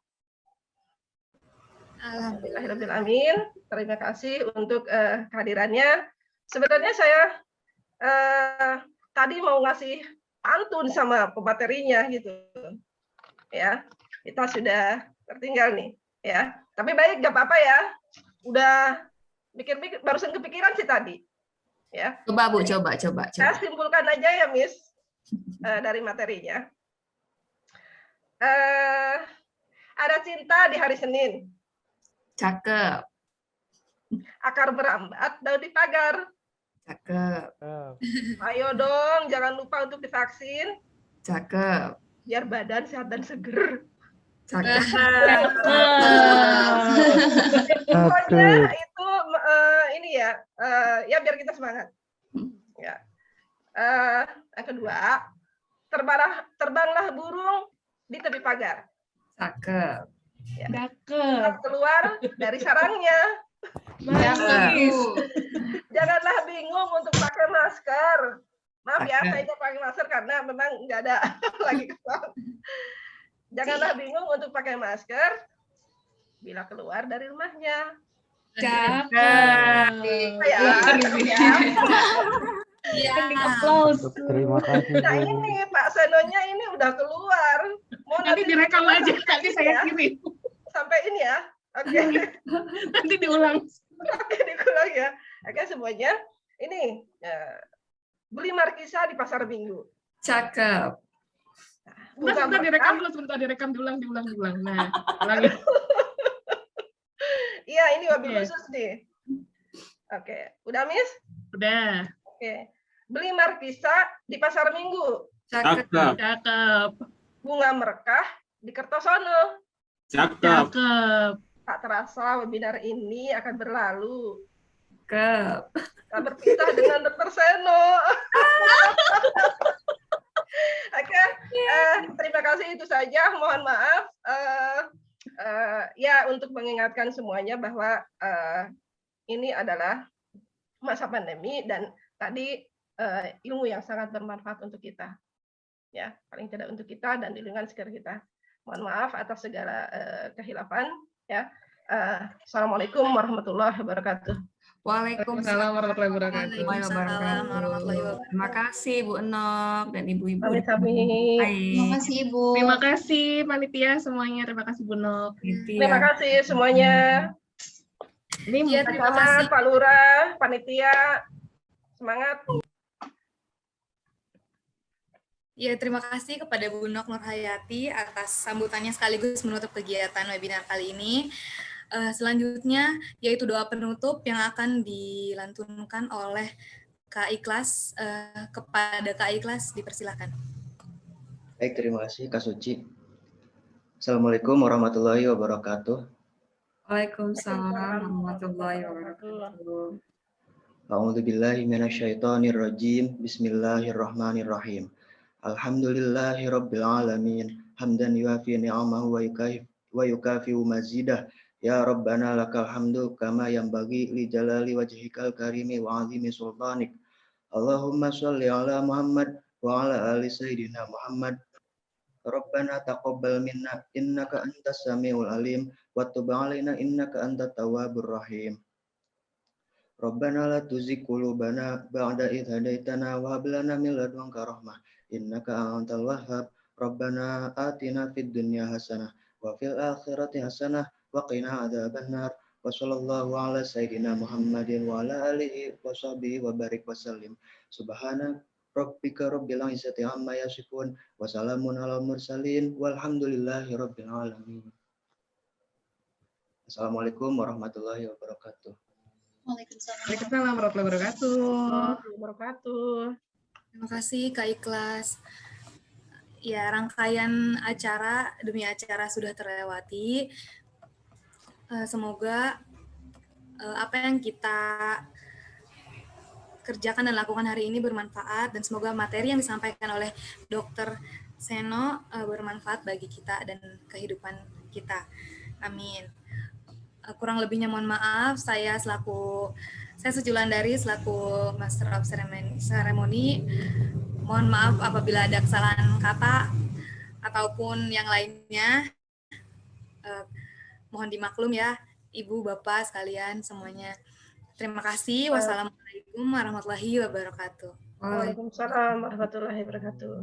Alhamdulillahirrahmanirrahim. Terima kasih untuk kehadirannya. Sebenarnya saya tadi mau ngasih pantun sama pematerinya gitu, ya. Kita sudah tertinggal nih, ya. Tapi baik, nggak apa-apa ya. Udah mikir-mikir, barusan kepikiran sih tadi, ya. Coba Bu, coba. Saya simpulkan aja ya, Miss, dari materinya. Ada cinta di hari Senin. Cakep. Akar berambat, daun di pagar. Cakep. Ayo dong, jangan lupa untuk divaksin. Cakep. Biar badan sehat dan seger. Infonya itu ini ya, ya biar kita semangat. Ya. Yang kedua, terbanglah burung di tepi pagar. Cakep. Ya. Keluar dari sarangnya. Janganlah bingung untuk pakai masker. Maaf ya, saya nggak pakai masker karena memang nggak ada lagi kesal. Janganlah bingung untuk pakai masker bila keluar dari rumahnya. Terima kasih. Nah ini Pak Senonya ini udah keluar. Mau nanti direkam aja, nanti saya kirim. Sampai ini ya. Oke. Nanti diulang. Oke, diulang ya. Oke semuanya. Ini beli markisa di pasar Minggu. Cakep. Sebentar direkam dulu, sebentar direkam diulang. Nah, ulangi. Iya, ini wabil khusus nih. Oke, udah Miss? Udah. Oke. Beli markisa di pasar Minggu. Cakep. Bunga merekah di Kertosono. Cakep. Tak terasa webinar ini akan berlalu. Cakep. Kita berpisah dengan Dr. Seno. Oke, terima kasih itu saja. Mohon maaf. Ya untuk mengingatkan semuanya bahwa ini adalah masa pandemi dan tadi ilmu yang sangat bermanfaat untuk kita. Ya, paling tidak untuk kita dan di lingkungan sekitar kita. Mohon maaf atas segala kehilafan. Ya, assalamualaikum warahmatullahi wabarakatuh. Waalaikumsalam warahmatullahi wabarakatuh. Terima kasih Bu Enok dan ibu-ibu. Terima kasih Ibu. Terima kasih panitia semuanya. Terima kasih Bu Enok. Terima kasih semuanya. Ini terima kasih Pak Lurah, panitia. Semangat. Ya, terima kasih kepada Bu Nok Nurhayati atas sambutannya sekaligus menutup kegiatan webinar kali ini. Selanjutnya yaitu doa penutup yang akan dilantunkan oleh Kak Ikhlas. Kepada Kak Ikhlas dipersilakan. Baik, terima kasih Kak Suci. Assalamualaikum warahmatullahi wabarakatuh. Waalaikumsalam warahmatullahi wabarakatuh. A'udzubillahi minasyaitonirrajim. Bismillahirrahmanirrahim. Alhamdulillahirabbil alamin. Hamdan yuafi ni'amahu wa yukafi'u mazidah. Ya Rabbana lakal hamdu kama yanbaghi li jalali wajhikal karimi wa azimi sultanik. Allahumma sholli ala Muhammad wa ala ali sayyidina Muhammad. Rabbana taqabbal minna innaka antas samiul alim wa tub alaina innaka antat tawwabur rahim. Rabbana la tuzigh qulubana ba'da idh hadaitana wa hab lana min ladunka rahmah innaka antal wahhab. Rabbana atina fid dunya hasanah wa fil akhirati hasanah wa qina adzabannar. Wa sallallahu ala sayyidina Muhammadin wa ala alihi wa sahbihi wa barik wa sallim. Subhana rabbika rabbil izzati amma yasifun wa salamun alal mursalin walhamdulillahi rabbil alamin. Assalamualaikum warahmatullahi wabarakatuh. Waalaikumsalam warahmatullahi wabarakatuh. Terima kasih Kak Ikhlas. Ya, rangkaian acara demi acara sudah terlewati. Semoga apa yang kita kerjakan dan lakukan hari ini bermanfaat dan semoga materi yang disampaikan oleh Dr. Seno bermanfaat bagi kita dan kehidupan kita. Amin. Kurang lebihnya mohon maaf, saya Suci Wulandari selaku Master of Ceremony. Mohon maaf apabila ada kesalahan kata ataupun yang lainnya. Mohon dimaklum ya, Ibu, Bapak sekalian semuanya. Terima kasih. Wassalamualaikum warahmatullahi wabarakatuh. Waalaikumsalam warahmatullahi wabarakatuh.